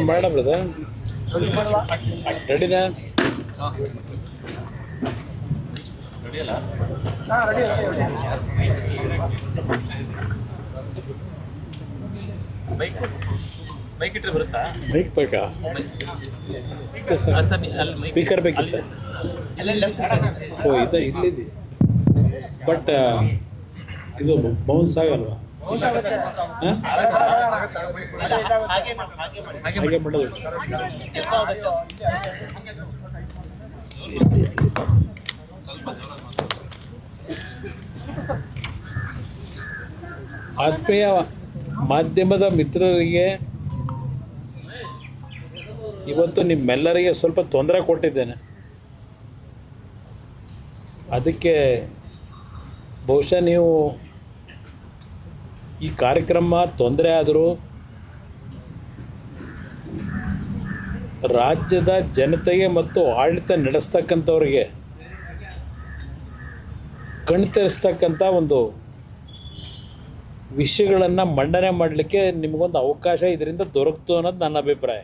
Madam brother ರೆಡಿನಾ? Bike ಇಟ್ಟರೆ ಬರುತ್ತಾ? ಬೈಕ್ ಬೇಕಾ? ಸ್ಪೀಕರ್ ಬೇಕಿತ್ತ? ಓ ಇದೆ ಇಲ್ಲಿದೆ, ಬಟ್ ಇದು ಬೌನ್ಸ್ ಆಗಲ್ವಾ? ಹಾಗೆ ಮಾಡೋದು. ಆತ್ಮೀಯ ಮಾಧ್ಯಮದ ಮಿತ್ರರಿಗೆ ಇವತ್ತು ನಿಮ್ಮೆಲ್ಲರಿಗೆ ಸ್ವಲ್ಪ ತೊಂದರೆ ಕೊಟ್ಟಿದ್ದೇನೆ. ಅದಕ್ಕೆ ಬಹುಶಃ ನೀವು ಈ ಕಾರ್ಯಕ್ರಮ ತೊಂದರೆ ಆದರೂ ರಾಜ್ಯದ ಜನತೆಗೆ ಮತ್ತು ಆಡಳಿತ ನಡೆಸ್ತಕ್ಕಂಥವ್ರಿಗೆ ಕಣ್ತೆರೆಸ್ತಕ್ಕಂಥ ಒಂದು ವಿಷಯಗಳನ್ನು ಮಂಡನೆ ಮಾಡಲಿಕ್ಕೆ ನಿಮಗೊಂದು ಅವಕಾಶ ಇದರಿಂದ ದೊರಕಿತು ಅನ್ನೋದು ನನ್ನ ಅಭಿಪ್ರಾಯ.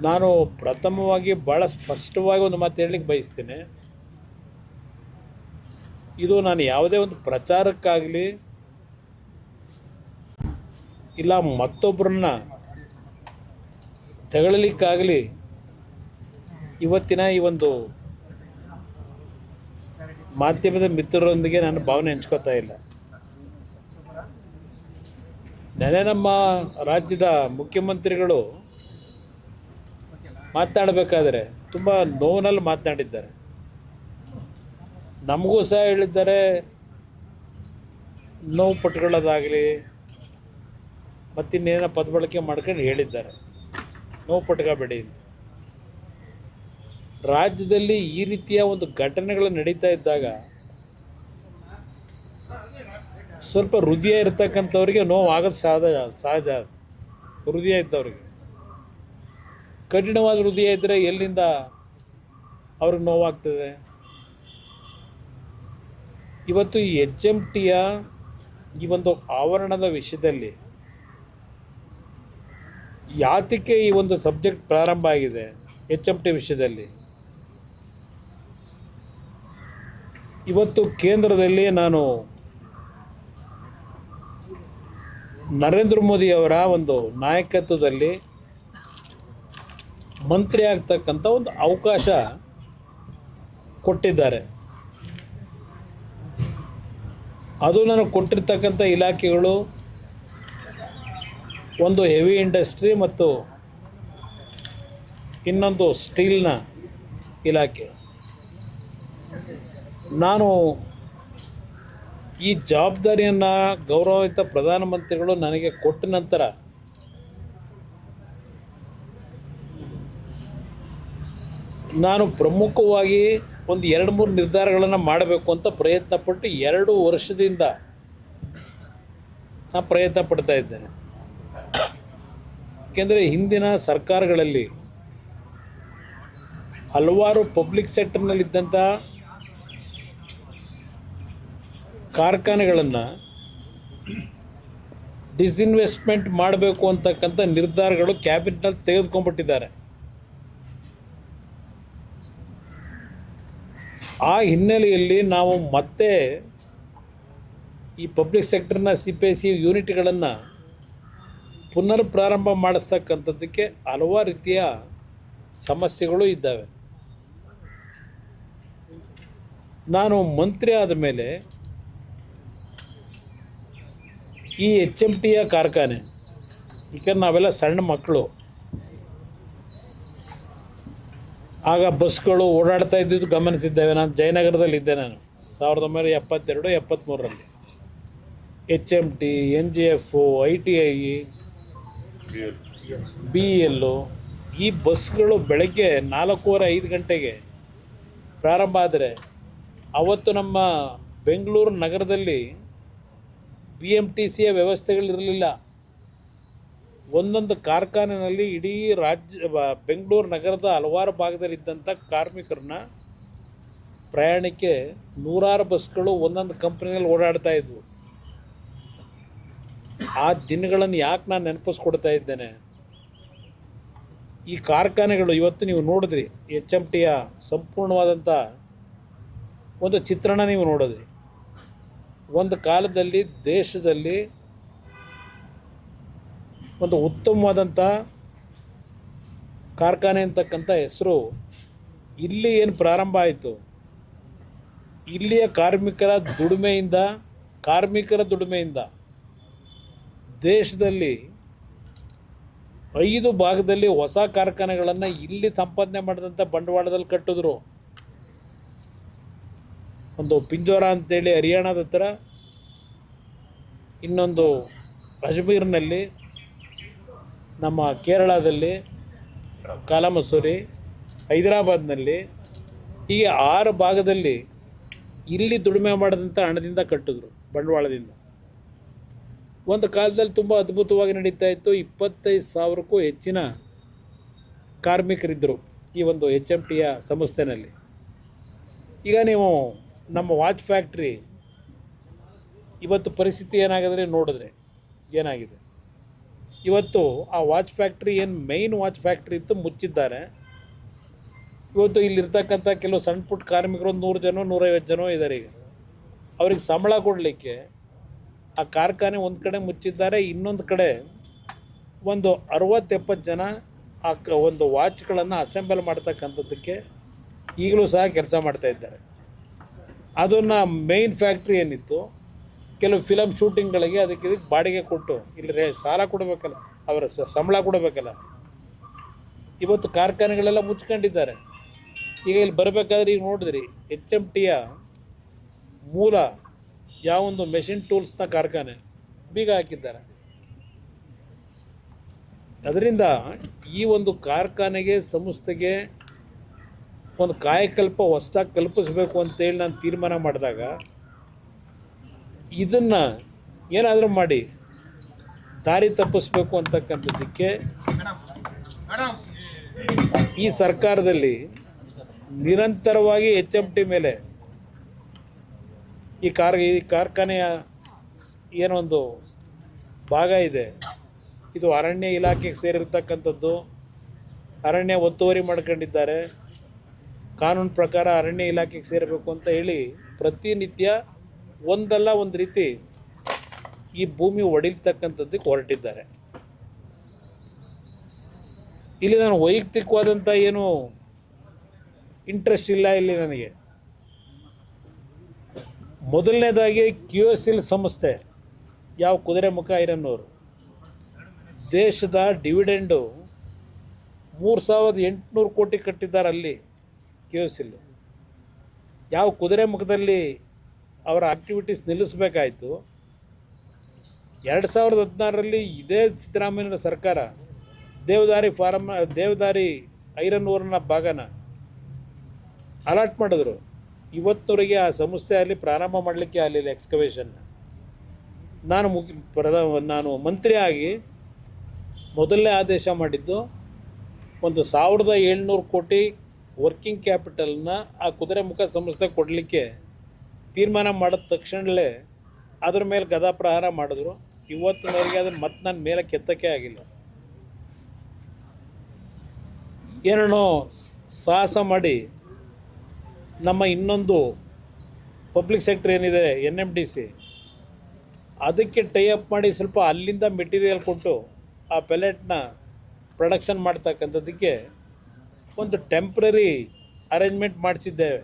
ನಾನು ಪ್ರಥಮವಾಗಿ ಭಾಳ ಸ್ಪಷ್ಟವಾಗಿ ಒಂದು ಮಾತು ಹೇಳಲಿಕ್ಕೆ ಬಯಸ್ತೀನಿ. ಇದು ನಾನು ಯಾವುದೇ ಒಂದು ಪ್ರಚಾರಕ್ಕಾಗಲಿ ಇಲ್ಲ ಮತ್ತೊಬ್ಬರನ್ನ ತೆಗಳಲಿಕ್ಕಾಗಲಿ ಇವತ್ತಿನ ಈ ಒಂದು ಮಾಧ್ಯಮದ ಮಿತ್ರರೊಂದಿಗೆ ನಾನು ಭಾವನೆ ಹಂಚ್ಕೋತಾ ಇಲ್ಲ. ನೆನೆ ನಮ್ಮ ರಾಜ್ಯದ ಮುಖ್ಯಮಂತ್ರಿಗಳು ಮಾತನಾಡಬೇಕಾದ್ರೆ ತುಂಬ ನೋವಿನಲ್ಲಿ ಮಾತನಾಡಿದ್ದಾರೆ. ನಮಗೂ ಸಹ ಹೇಳಿದ್ದಾರೆ, ನೋವು ಪಟ್ಕೊಳ್ಳೋದಾಗಲಿ ಮತ್ತಿನ್ನೇನೋ ಪದ ಬಳಕೆ ಮಾಡ್ಕೊಂಡು ಹೇಳಿದ್ದಾರೆ, ನೋವು ಪಟ್ಕೋಬೇಡಿ ಅಂತ. ರಾಜ್ಯದಲ್ಲಿ ಈ ರೀತಿಯ ಒಂದು ಘಟನೆಗಳು ನಡೀತಾ ಇದ್ದಾಗ ಸ್ವಲ್ಪ ಹೃದಯ ಇರ್ತಕ್ಕಂಥವ್ರಿಗೆ ನೋವು ಆಗೋದು ಸಹಜ. ಹೃದಯ ಇದ್ದವ್ರಿಗೆ, ಕಠಿಣವಾದ ಹೃದಯ ಇದ್ದರೆ ಎಲ್ಲಿಂದ ಅವ್ರಿಗೆ ನೋವಾಗ್ತದೆ? ಇವತ್ತು ಈ HMTಯ ಈ ಒಂದು ಆವರಣದ ವಿಷಯದಲ್ಲಿ ಯಾತಕ್ಕೆ ಈ ಒಂದು ಸಬ್ಜೆಕ್ಟ್ ಪ್ರಾರಂಭ ಆಗಿದೆ? HMT ವಿಷಯದಲ್ಲಿ ಇವತ್ತು ಕೇಂದ್ರದಲ್ಲಿ ನಾನು ನರೇಂದ್ರ ಮೋದಿ ಅವರ ಒಂದು ನಾಯಕತ್ವದಲ್ಲಿ ಮಂತ್ರಿ ಆಗ್ತಕ್ಕಂಥ ಒಂದು ಅವಕಾಶ ಕೊಟ್ಟಿದ್ದಾರೆ. ಅದು ನನಗೆ ಕೊಟ್ಟಿರ್ತಕ್ಕಂಥ ಇಲಾಖೆಗಳು ಒಂದು ಹೆವಿ ಇಂಡಸ್ಟ್ರಿ ಮತ್ತು ಇನ್ನೊಂದು ಸ್ಟೀಲ್ನ ಇಲಾಖೆ. ನಾನು ಈ ಜವಾಬ್ದಾರಿಯನ್ನು ಗೌರವಿತ ಪ್ರಧಾನಮಂತ್ರಿಗಳು ನನಗೆ ಕೊಟ್ಟ ನಂತರ ನಾನು ಪ್ರಮುಖವಾಗಿ ಒಂದು 2-3 ನಿರ್ಧಾರಗಳನ್ನು ಮಾಡಬೇಕು ಅಂತ ಪ್ರಯತ್ನಪಟ್ಟು 2 ವರ್ಷದಿಂದ ನಾನು ಪ್ರಯತ್ನ ಪಡ್ತಾ ಇದ್ದೇನೆ. ಏಕೆಂದರೆ ಹಿಂದಿನ ಸರ್ಕಾರಗಳಲ್ಲಿ ಹಲವಾರು ಪಬ್ಲಿಕ್ ಸೆಕ್ಟರ್ನಲ್ಲಿದ್ದಂಥ ಕಾರ್ಖಾನೆಗಳನ್ನು ಡಿಸ್ಇನ್ವೆಸ್ಟ್ಮೆಂಟ್ ಮಾಡಬೇಕು ಅಂತಕ್ಕಂಥ ನಿರ್ಧಾರಗಳು ಕ್ಯಾಬಿನೆಟ್ನಲ್ಲಿ ತೆಗೆದುಕೊಂಡ್ಬಿಟ್ಟಿದ್ದಾರೆ. ಆ ಹಿನ್ನೆಲೆಯಲ್ಲಿ ನಾವು ಮತ್ತೆ ಈ ಪಬ್ಲಿಕ್ ಸೆಕ್ಟರ್ನ CPSE ಯೂನಿಟ್ಗಳನ್ನು ಪುನರ್ ಪ್ರಾರಂಭ ಮಾಡಿಸ್ತಕ್ಕಂಥದ್ದಕ್ಕೆ ಹಲವಾರು ರೀತಿಯ ಸಮಸ್ಯೆಗಳು ಇದ್ದಾವೆ. ನಾನು ಮಂತ್ರಿ ಆದ ಮೇಲೆ ಈ HMTಯ ಕಾರ್ಖಾನೆ, ಯಾಕೆಂದ್ರೆ ನಾವೆಲ್ಲ ಸಣ್ಣ ಮಕ್ಕಳು, ಆಗ ಬಸ್ಗಳು ಓಡಾಡ್ತಾ ಇದ್ದಿದ್ದು ಗಮನಿಸಿದ್ದೇವೆ. ನಾನು ಜಯನಗರದಲ್ಲಿದ್ದೆ. ನಾನು 1972-73ರಲ್ಲಿ HMT, NGF, ITI, BEL ಈ ಬಸ್ಗಳು ಬೆಳಗ್ಗೆ 4:15 ಗಂಟೆಗೆ ಪ್ರಾರಂಭ ಆದರೆ ಅವತ್ತು ನಮ್ಮ ಬೆಂಗಳೂರು ನಗರದಲ್ಲಿ BMTCಯ ವ್ಯವಸ್ಥೆಗಳಿರಲಿಲ್ಲ. ಒಂದೊಂದು ಕಾರ್ಖಾನೆಯಲ್ಲಿ ಇಡೀ ಬೆಂಗಳೂರು ನಗರದ ಹಲವಾರು ಭಾಗದಲ್ಲಿದ್ದಂಥ ಕಾರ್ಮಿಕರನ್ನ ಪ್ರಯಾಣಕ್ಕೆ ನೂರಾರು ಬಸ್ಗಳು ಒಂದೊಂದು ಕಂಪ್ನಿನಲ್ಲಿ ಓಡಾಡ್ತಾ ಇದ್ವು. ಆ ದಿನಗಳನ್ನು ಯಾಕೆ ನಾನು ನೆನಪಿಸ್ಕೊಡ್ತಾ ಇದ್ದೇನೆ, ಈ ಕಾರ್ಖಾನೆಗಳು ಇವತ್ತು ನೀವು ನೋಡಿದ್ರಿ, HMTಯ ಸಂಪೂರ್ಣವಾದಂಥ ಒಂದು ಚಿತ್ರಣ ನೀವು ನೋಡಿದ್ರಿ. ಒಂದು ಕಾಲದಲ್ಲಿ ದೇಶದಲ್ಲಿ ಒಂದು ಉತ್ತಮವಾದಂಥ ಕಾರ್ಖಾನೆ ಅಂತಕ್ಕಂಥ ಹೆಸರು ಇಲ್ಲಿ ಏನು ಪ್ರಾರಂಭ ಆಯಿತು, ಇಲ್ಲಿಯ ಕಾರ್ಮಿಕರ ದುಡಿಮೆಯಿಂದ ದೇಶದಲ್ಲಿ 5 ಭಾಗದಲ್ಲಿ ಹೊಸ ಕಾರ್ಖಾನೆಗಳನ್ನು ಇಲ್ಲಿ ಸಂಪಾದನೆ ಮಾಡಿದಂಥ ಬಂಡವಾಳದಲ್ಲಿ ಕಟ್ಟಿದ್ರು. ಒಂದು ಪಿಂಜೋರ ಅಂತೇಳಿ ಹರಿಯಾಣದ ಹತ್ರ, ಇನ್ನೊಂದು ಅಜ್ಮೀರ್ನಲ್ಲಿ, ನಮ್ಮ ಕೇರಳದಲ್ಲಿ ಕಾಲಮಸೂರಿ, ಹೈದರಾಬಾದ್ನಲ್ಲಿ, ಹೀಗೆ 6 ಭಾಗದಲ್ಲಿ ಇಲ್ಲಿ ದುಡಿಮೆ ಮಾಡಿದಂಥ ಹಣದಿಂದ ಕಟ್ಟಿದ್ರು, ಬಂಡವಾಳದಿಂದ. ಒಂದು ಕಾಲದಲ್ಲಿ ತುಂಬ ಅದ್ಭುತವಾಗಿ ನಡೀತಾ ಇತ್ತು. 25,000ಕ್ಕೂ ಹೆಚ್ಚಿನ ಕಾರ್ಮಿಕರಿದ್ದರು ಈ ಒಂದು HMTಯ ಸಂಸ್ಥೆಯಲ್ಲಿ. ಈಗ ನೀವು ನಮ್ಮ ವಾಚ್ ಫ್ಯಾಕ್ಟ್ರಿ ಇವತ್ತು ಪರಿಸ್ಥಿತಿ ಏನಾಗಿದೆ ನೋಡಿದ್ರೆ ಏನಾಗಿದೆ. ಇವತ್ತು ಆ ವಾಚ್ ಫ್ಯಾಕ್ಟ್ರಿ ಏನು ಮೈನ್ ವಾಚ್ ಫ್ಯಾಕ್ಟ್ರಿ ಇತ್ತು, ಮುಚ್ಚಿದ್ದಾರೆ. ಇವತ್ತು ಇಲ್ಲಿರ್ತಕ್ಕಂಥ ಕೆಲವು ಸಣ್ಣ ಪುಟ್ಟ ಕಾರ್ಮಿಕರು 100 ಜನ 150 ಜನ ಇದ್ದಾರೆ. ಈಗ ಅವ್ರಿಗೆ ಸಂಬಳ ಕೊಡಲಿಕ್ಕೆ ಆ ಕಾರ್ಖಾನೆ ಒಂದು ಕಡೆ ಮುಚ್ಚಿದ್ದಾರೆ, ಇನ್ನೊಂದು ಕಡೆ ಒಂದು 60-70 ಜನ ಆ ಒಂದು ವಾಚ್ಗಳನ್ನು ಅಸೆಂಬಲ್ ಮಾಡ್ತಕ್ಕಂಥದ್ದಕ್ಕೆ ಈಗಲೂ ಸಹ ಕೆಲಸ ಮಾಡ್ತಾ ಇದ್ದಾರೆ. ಅದನ್ನು ಮೇಯ್ನ್ ಫ್ಯಾಕ್ಟ್ರಿ ಏನಿತ್ತು, ಕೆಲವು ಫಿಲಮ್ ಶೂಟಿಂಗ್ಗಳಿಗೆ ಅದಕ್ಕೆ ಬಾಡಿಗೆ ಕೊಟ್ಟು ಇಲ್ಲಿ ಸಾಲ ಕೊಡಬೇಕಲ್ಲ, ಅವರ ಸಂಬಳ ಕೊಡಬೇಕಲ್ಲ. ಇವತ್ತು ಕಾರ್ಖಾನೆಗಳೆಲ್ಲ ಮುಚ್ಕೊಂಡಿದ್ದಾರೆ. ಈಗ ಇಲ್ಲಿ ಬರಬೇಕಾದ್ರೆ ಈಗ ನೋಡಿದ್ರಿ, HMTಯ ಮೂಲ ಯಾವೊಂದು ಮೆಷಿನ್ ಟೂಲ್ಸ್ನ ಕಾರ್ಖಾನೆ ಬೀಗ ಹಾಕಿದ್ದಾರೆ. ಅದರಿಂದ ಈ ಒಂದು ಕಾರ್ಖಾನೆಗೆ, ಸಂಸ್ಥೆಗೆ ಒಂದು ಕಾಯಕಲ್ಪ ಹೊಸದಾಗಿ ಕಲ್ಪಿಸ್ಬೇಕು ಅಂತೇಳಿ ನಾನು ತೀರ್ಮಾನ ಮಾಡಿದಾಗ, ಇದನ್ನು ಏನಾದರೂ ಮಾಡಿ ದಾರಿ ತಪ್ಪಿಸ್ಬೇಕು ಅಂತಕ್ಕಂಥದ್ದಕ್ಕೆ ಈ ಸರ್ಕಾರದಲ್ಲಿ ನಿರಂತರವಾಗಿ HMT ಮೇಲೆ ಈ ಕಾರ್ಖಾನೆಯ ಏನೊಂದು ಭಾಗ ಇದೆ, ಇದು ಅರಣ್ಯ ಇಲಾಖೆಗೆ ಸೇರಿರ್ತಕ್ಕಂಥದ್ದು. ಅರಣ್ಯ ಒತ್ತುವರಿ ಮಾಡ್ಕೊಂಡಿದ್ದಾರೆ. ಕಾನೂನು ಪ್ರಕಾರ ಅರಣ್ಯ ಇಲಾಖೆಗೆ ಸೇರಬೇಕು ಅಂತ ಹೇಳಿ ಪ್ರತಿನಿತ್ಯ ಒಂದಲ್ಲ ಒಂದು ರೀತಿ ಈ ಭೂಮಿ ಒಡಿಲ್ತಕ್ಕಂಥದ್ದಕ್ಕೆ ಹೊರಟಿದ್ದಾರೆ. ಇಲ್ಲಿ ನಾನು ವೈಯಕ್ತಿಕವಾದಂಥ ಏನು ಇಂಟ್ರೆಸ್ಟ್ ಇಲ್ಲ ಇಲ್ಲಿ ನನಗೆ. ಮೊದಲನೇದಾಗಿ QSL ಸಂಸ್ಥೆ, ಯಾವ ಕುದುರೆಮುಖ ಐರನ್ ಓರ್, ದೇಶದ ಡಿವಿಡೆಂಡು 3,800 ಕೋಟಿ ಕಟ್ಟಿದ್ದಾರೆ ಅಲ್ಲಿ QSL. ಯಾವ ಕುದುರೆಮುಖದಲ್ಲಿ ಅವರ ಆಕ್ಟಿವಿಟೀಸ್ ನಿಲ್ಲಿಸಬೇಕಾಯಿತು, 2016ರಲ್ಲಿ ಇದೇ ಸಿದ್ದರಾಮಯ್ಯನ ಸರ್ಕಾರ ದೇವದಾರಿ ಐರನ್ ಓರ್ನ ಭಾಗನ ಅಲಾಟ್ ಮಾಡಿದ್ರು. ಇವತ್ತವರೆಗೆ ಆ ಸಂಸ್ಥೆ ಅಲ್ಲಿ ಪ್ರಾರಂಭ ಮಾಡಲಿಕ್ಕೆ ಆಗಲಿಲ್ಲ ಎಕ್ಸ್ಕವೇಷನ್ನ. ನಾನು ಮಂತ್ರಿ ಆಗಿ ಮೊದಲನೇ ಆದೇಶ ಮಾಡಿದ್ದು, ಒಂದು 1,700 ಕೋಟಿ ವರ್ಕಿಂಗ್ ಕ್ಯಾಪಿಟಲ್ನ ಆ ಕುದುರೆಮುಖ ಸಂಸ್ಥೆ ಕೊಡಲಿಕ್ಕೆ ತೀರ್ಮಾನ ಮಾಡಿದ ತಕ್ಷಣವೇ ಅದ್ರ ಮೇಲೆ ಗದಾಪ್ರಹಾರ ಮಾಡಿದ್ರು. ಇವತ್ತಿನವರೆಗೆ ಅದನ್ನು ಮತ್ತೆ ನನ್ನ ಮೇಲೆ ಕೆತ್ತಕ್ಕೆ ಆಗಿಲ್ಲ. ಏನೋ ಸಾಹಸ ಮಾಡಿ ನಮ್ಮ ಇನ್ನೊಂದು ಪಬ್ಲಿಕ್ ಸೆಕ್ಟರ್ ಏನಿದೆ NMDC, ಅದಕ್ಕೆ ಟೈಅಪ್ ಮಾಡಿ ಸ್ವಲ್ಪ ಅಲ್ಲಿಂದ ಮೆಟೀರಿಯಲ್ ಕೊಟ್ಟು ಆ ಪೆಲೆಟ್ನ ಪ್ರೊಡಕ್ಷನ್ ಮಾಡ್ತಕ್ಕಂಥದ್ದಕ್ಕೆ ಒಂದು ಟೆಂಪ್ರರಿ ಅರೇಂಜ್ಮೆಂಟ್ ಮಾಡಿಸಿದ್ದೇವೆ.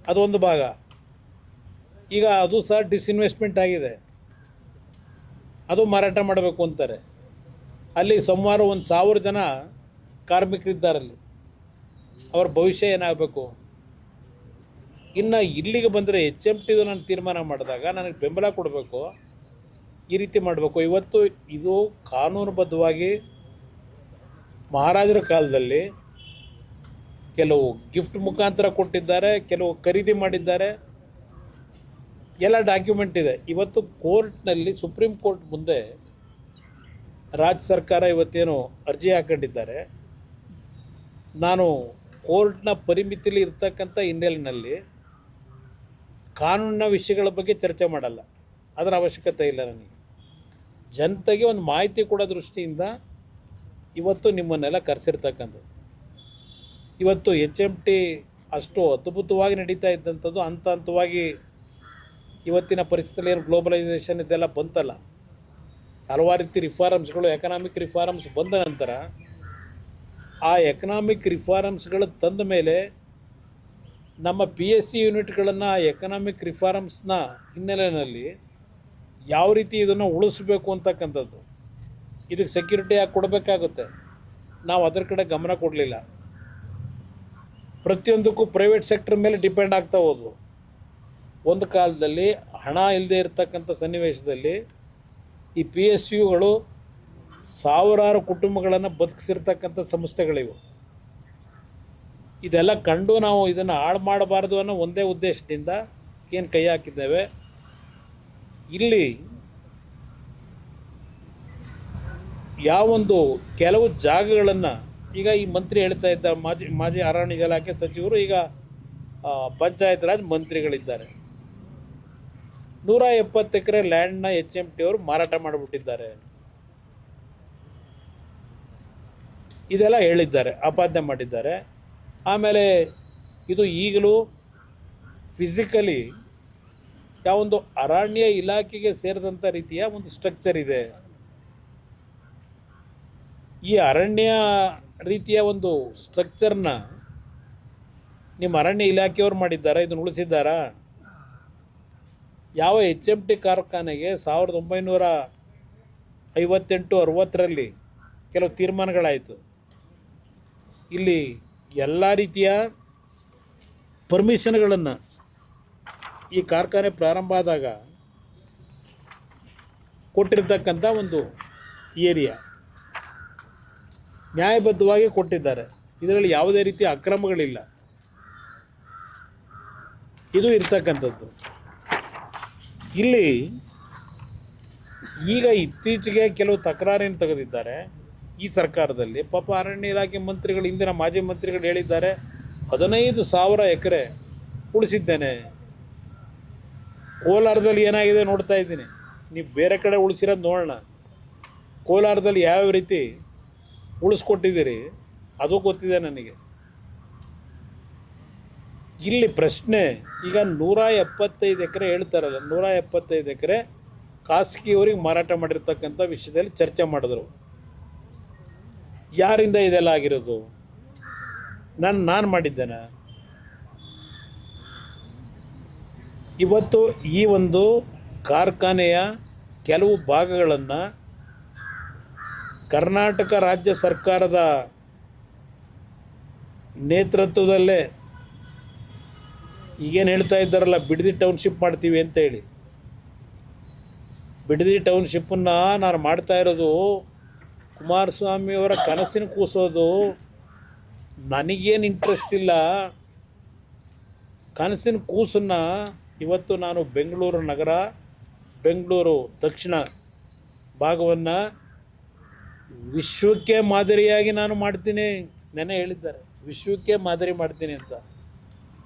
ಅದೊಂದು ಭಾಗ. ಈಗ ಅದು ಸಹ ಡಿಸ್ಇನ್ವೆಸ್ಟ್ಮೆಂಟ್ ಆಗಿದೆ, ಅದು ಮಾರಾಟ ಮಾಡಬೇಕು ಅಂತಾರೆ. ಅಲ್ಲಿ ಸುಮಾರು 1,000 ಜನ ಕಾರ್ಮಿಕರಿದ್ದಾರಲ್ಲಿ, ಅವರ ಭವಿಷ್ಯ ಏನಾಗಬೇಕು. ಇನ್ನು ಇಲ್ಲಿಗೆ ಬಂದರೆ HMTದು ನಾನು ತೀರ್ಮಾನ ಮಾಡಿದಾಗ ನನಗೆ ಬೆಂಬಲ ಕೊಡಬೇಕು, ಈ ರೀತಿ ಮಾಡಬೇಕು. ಇವತ್ತು ಇದು ಕಾನೂನುಬದ್ಧವಾಗಿ ಮಹಾರಾಜರ ಕಾಲದಲ್ಲಿ ಕೆಲವು ಗಿಫ್ಟ್ ಮುಖಾಂತರ ಕೊಟ್ಟಿದ್ದಾರೆ, ಕೆಲವು ಖರೀದಿ ಮಾಡಿದ್ದಾರೆ, ಎಲ್ಲ ಡಾಕ್ಯುಮೆಂಟ್ ಇದೆ. ಇವತ್ತು ಕೋರ್ಟ್ನಲ್ಲಿ, ಸುಪ್ರೀಂ ಕೋರ್ಟ್ ಮುಂದೆ ರಾಜ್ಯ ಸರ್ಕಾರ ಇವತ್ತೇನು ಅರ್ಜಿ ಹಾಕೊಂಡಿದ್ದಾರೆ. ನಾನು ಕೋರ್ಟ್ನ ಪರಿಮಿತಿಲಿ ಇರ್ತಕ್ಕಂಥ ಹಿನ್ನೆಲೆಯಲ್ಲಿ ಕಾನೂನಿನ ವಿಷಯಗಳ ಬಗ್ಗೆ ಚರ್ಚೆ ಮಾಡಲ್ಲ. ಅದರ ಅವಶ್ಯಕತೆ ಇಲ್ಲ ನನಗೆ. ಜನತೆಗೆ ಒಂದು ಮಾಹಿತಿ ಕೊಡೋ ದೃಷ್ಟಿಯಿಂದ ಇವತ್ತು ನಿಮ್ಮನ್ನೆಲ್ಲ ಕರೆಸಿರ್ತಕ್ಕಂಥದ್ದು. ಇವತ್ತು HMT ಅಷ್ಟು ಅದ್ಭುತವಾಗಿ ನಡೀತಾ ಇದ್ದಂಥದ್ದು ಹಂತ ಹಂತವಾಗಿ ಇವತ್ತಿನ ಪರಿಸ್ಥಿತಿಯಲ್ಲಿ ಏನು ಗ್ಲೋಬಲೈಸೇಷನ್ ಇದೆಲ್ಲ ಬಂತಲ್ಲ, ಹಲವಾರು ರೀತಿ ರಿಫಾರ್ಮ್ಸ್ಗಳು, ಎಕನಾಮಿಕ್ ರಿಫಾರ್ಮ್ಸ್ ಬಂದ ನಂತರ ಆ ಎಕನಾಮಿಕ್ ರಿಫಾರ್ಮ್ಸ್ಗಳು ತಂದ ಮೇಲೆ ನಮ್ಮ PSC ಯೂನಿಟ್ಗಳನ್ನು ಆ ಎಕನಾಮಿಕ್ ರಿಫಾರ್ಮ್ಸ್ನ ಹಿನ್ನೆಲೆಯಲ್ಲಿ ಯಾವ ರೀತಿ ಇದನ್ನು ಉಳಿಸ್ಬೇಕು ಅಂತಕ್ಕಂಥದ್ದು, ಇದಕ್ಕೆ ಸೆಕ್ಯೂರಿಟಿ ಯಾಕೆ ಕೊಡಬೇಕಾಗುತ್ತೆ, ನಾವು ಅದರ ಕಡೆ ಗಮನ ಕೊಡಲಿಲ್ಲ. ಪ್ರತಿಯೊಂದಕ್ಕೂ ಪ್ರೈವೇಟ್ ಸೆಕ್ಟರ್ ಮೇಲೆ ಡಿಪೆಂಡ್ ಆಗ್ತಾ ಹೋದ್ವು. ಒಂದು ಕಾಲದಲ್ಲಿ ಹಣ ಇಲ್ಲದೆ ಇರತಕ್ಕಂಥ ಸನ್ನಿವೇಶದಲ್ಲಿ ಈ PSUಗಳು ಸಾವಿರಾರು ಕುಟುಂಬಗಳನ್ನು ಬದುಕಿಸಿರ್ತಕ್ಕಂಥ ಸಂಸ್ಥೆಗಳಿವು. ಇದೆಲ್ಲ ಕಂಡು ನಾವು ಇದನ್ನು ಹಾಳು ಮಾಡಬಾರ್ದು ಅನ್ನೋ ಒಂದೇ ಉದ್ದೇಶದಿಂದ ಏನು ಕೈ ಹಾಕಿದ್ದೇವೆ. ಇಲ್ಲಿ ಯಾವೊಂದು ಕೆಲವು ಜಾಗಗಳನ್ನು ಈಗ ಈ ಮಂತ್ರಿ ಹೇಳ್ತಾ ಇದ್ದ, ಮಾಜಿ ಅರಣ್ಯ ಇಲಾಖೆ ಸಚಿವರು, ಈಗ ಪಂಚಾಯತ್ ರಾಜ್ ಮಂತ್ರಿಗಳಿದ್ದಾರೆ. 170 ಎಕರೆ ಲ್ಯಾಂಡ್ನ HMT ಅವರು ಮಾರಾಟ ಮಾಡಿಬಿಟ್ಟಿದ್ದಾರೆ. ಇದೆಲ್ಲ ಹೇಳಿದ್ದಾರೆ, ಆಪಾದನೆ ಮಾಡಿದ್ದಾರೆ. ಆಮೇಲೆ ಇದು ಈಗಲೂ ಫಿಸಿಕಲಿ ಯಾವೊಂದು ಅರಣ್ಯ ಇಲಾಖೆಗೆ ಸೇರಿದಂಥ ರೀತಿಯ ಒಂದು ಸ್ಟ್ರಕ್ಚರ್ ಇದೆ. ಈ ಅರಣ್ಯ ರೀತಿಯ ಒಂದು ಸ್ಟ್ರಕ್ಚರ್ನ ನಿಮ್ಮ ಅರಣ್ಯ ಇಲಾಖೆಯವರು ಮಾಡಿದ್ದಾರೆ, ಇದನ್ನು ಉಳಿಸಿದ್ದಾರಾ? ಯಾವ HMT ಕಾರ್ಖಾನೆಗೆ 1958-60ರಲ್ಲಿ ಕೆಲವು ತೀರ್ಮಾನಗಳಾಯಿತು. ಇಲ್ಲಿ ಎಲ್ಲ ರೀತಿಯ ಪರ್ಮಿಷನ್ಗಳನ್ನು ಈ ಕಾರ್ಖಾನೆ ಪ್ರಾರಂಭ ಆದಾಗ ಕೊಟ್ಟಿರ್ತಕ್ಕಂಥ ಒಂದು ಏರಿಯಾ ನ್ಯಾಯಬದ್ಧವಾಗಿ ಕೊಟ್ಟಿದ್ದಾರೆ. ಇದರಲ್ಲಿ ಯಾವುದೇ ರೀತಿಯ ಅಕ್ರಮಗಳಿಲ್ಲ. ಇದು ಇರ್ತಕ್ಕಂಥದ್ದು. ಇಲ್ಲಿ ಈಗ ಇತ್ತೀಚೆಗೆ ಕೆಲವು ತಕರಾರೇನು ತೆಗೆದಿದ್ದಾರೆ ಈ ಸರ್ಕಾರದಲ್ಲಿ. ಪಾಪ ಅರಣ್ಯ ಇಲಾಖೆ ಮಂತ್ರಿಗಳು, ಹಿಂದಿನ ಮಾಜಿ ಮಂತ್ರಿಗಳು ಹೇಳಿದ್ದಾರೆ, 15,000 ಎಕರೆ ಉಳಿಸಿದ್ದೇನೆ. ಕೋಲಾರದಲ್ಲಿ ಏನಾಗಿದೆ ನೋಡ್ತಾ ಇದ್ದೀನಿ, ನೀವು ಬೇರೆ ಕಡೆ ಉಳಿಸಿರೋದು ನೋಡೋಣ. ಕೋಲಾರದಲ್ಲಿ ಯಾವ್ಯಾವ ರೀತಿ ಉಳಿಸ್ಕೊಟ್ಟಿದ್ದೀರಿ ಅದು ಗೊತ್ತಿದೆ ನನಗೆ. ಇಲ್ಲಿ ಪ್ರಶ್ನೆ, ಈಗ 175 ಎಕರೆ ಹೇಳ್ತಾರಲ್ಲ, 175 ಎಕರೆ ಖಾಸಗಿಯವರಿಗೆ ಮಾರಾಟ ಮಾಡಿರ್ತಕ್ಕಂಥ ವಿಷಯದಲ್ಲಿ ಚರ್ಚೆ ಮಾಡಿದ್ರು. ಯಾರಿಂದ ಇದೆಲ್ಲ ಆಗಿರೋದು? ನಾನು ಮಾಡಿದ್ದೇನೆ? ಇವತ್ತು ಈ ಒಂದು ಕಾರ್ಖಾನೆಯ ಕೆಲವು ಭಾಗಗಳನ್ನು ಕರ್ನಾಟಕ ರಾಜ್ಯ ಸರ್ಕಾರದ ನೇತೃತ್ವದಲ್ಲೇ ಈಗೇನು ಹೇಳ್ತಾ ಇದ್ದಾರಲ್ಲ, ಬಿಡದಿ ಟೌನ್ಶಿಪ್ ಮಾಡ್ತೀವಿ ಅಂತ ಹೇಳಿ, ಬಿಡದಿ ಟೌನ್ಶಿಪ್ಪನ್ನು ನಾನು ಮಾಡ್ತಾ ಇರೋದು ಕುಮಾರಸ್ವಾಮಿಯವರ ಕನಸಿನ ಕೂಸೋದು. ನನಗೇನು ಇಂಟ್ರೆಸ್ಟ್ ಇಲ್ಲ. ಕನಸಿನ ಕೂಸನ್ನು ಇವತ್ತು ನಾನು ಬೆಂಗಳೂರು ನಗರ, ಬೆಂಗಳೂರು ದಕ್ಷಿಣ ಭಾಗವನ್ನು ವಿಶ್ವಕ್ಕೆ ಮಾದರಿಯಾಗಿ ನಾನು ಮಾಡ್ತೀನಿ. ನೆನೆ ಹೇಳಿದ್ದಾರೆ, ವಿಶ್ವಕ್ಕೆ ಮಾದರಿ ಮಾಡ್ತೀನಿ ಅಂತ.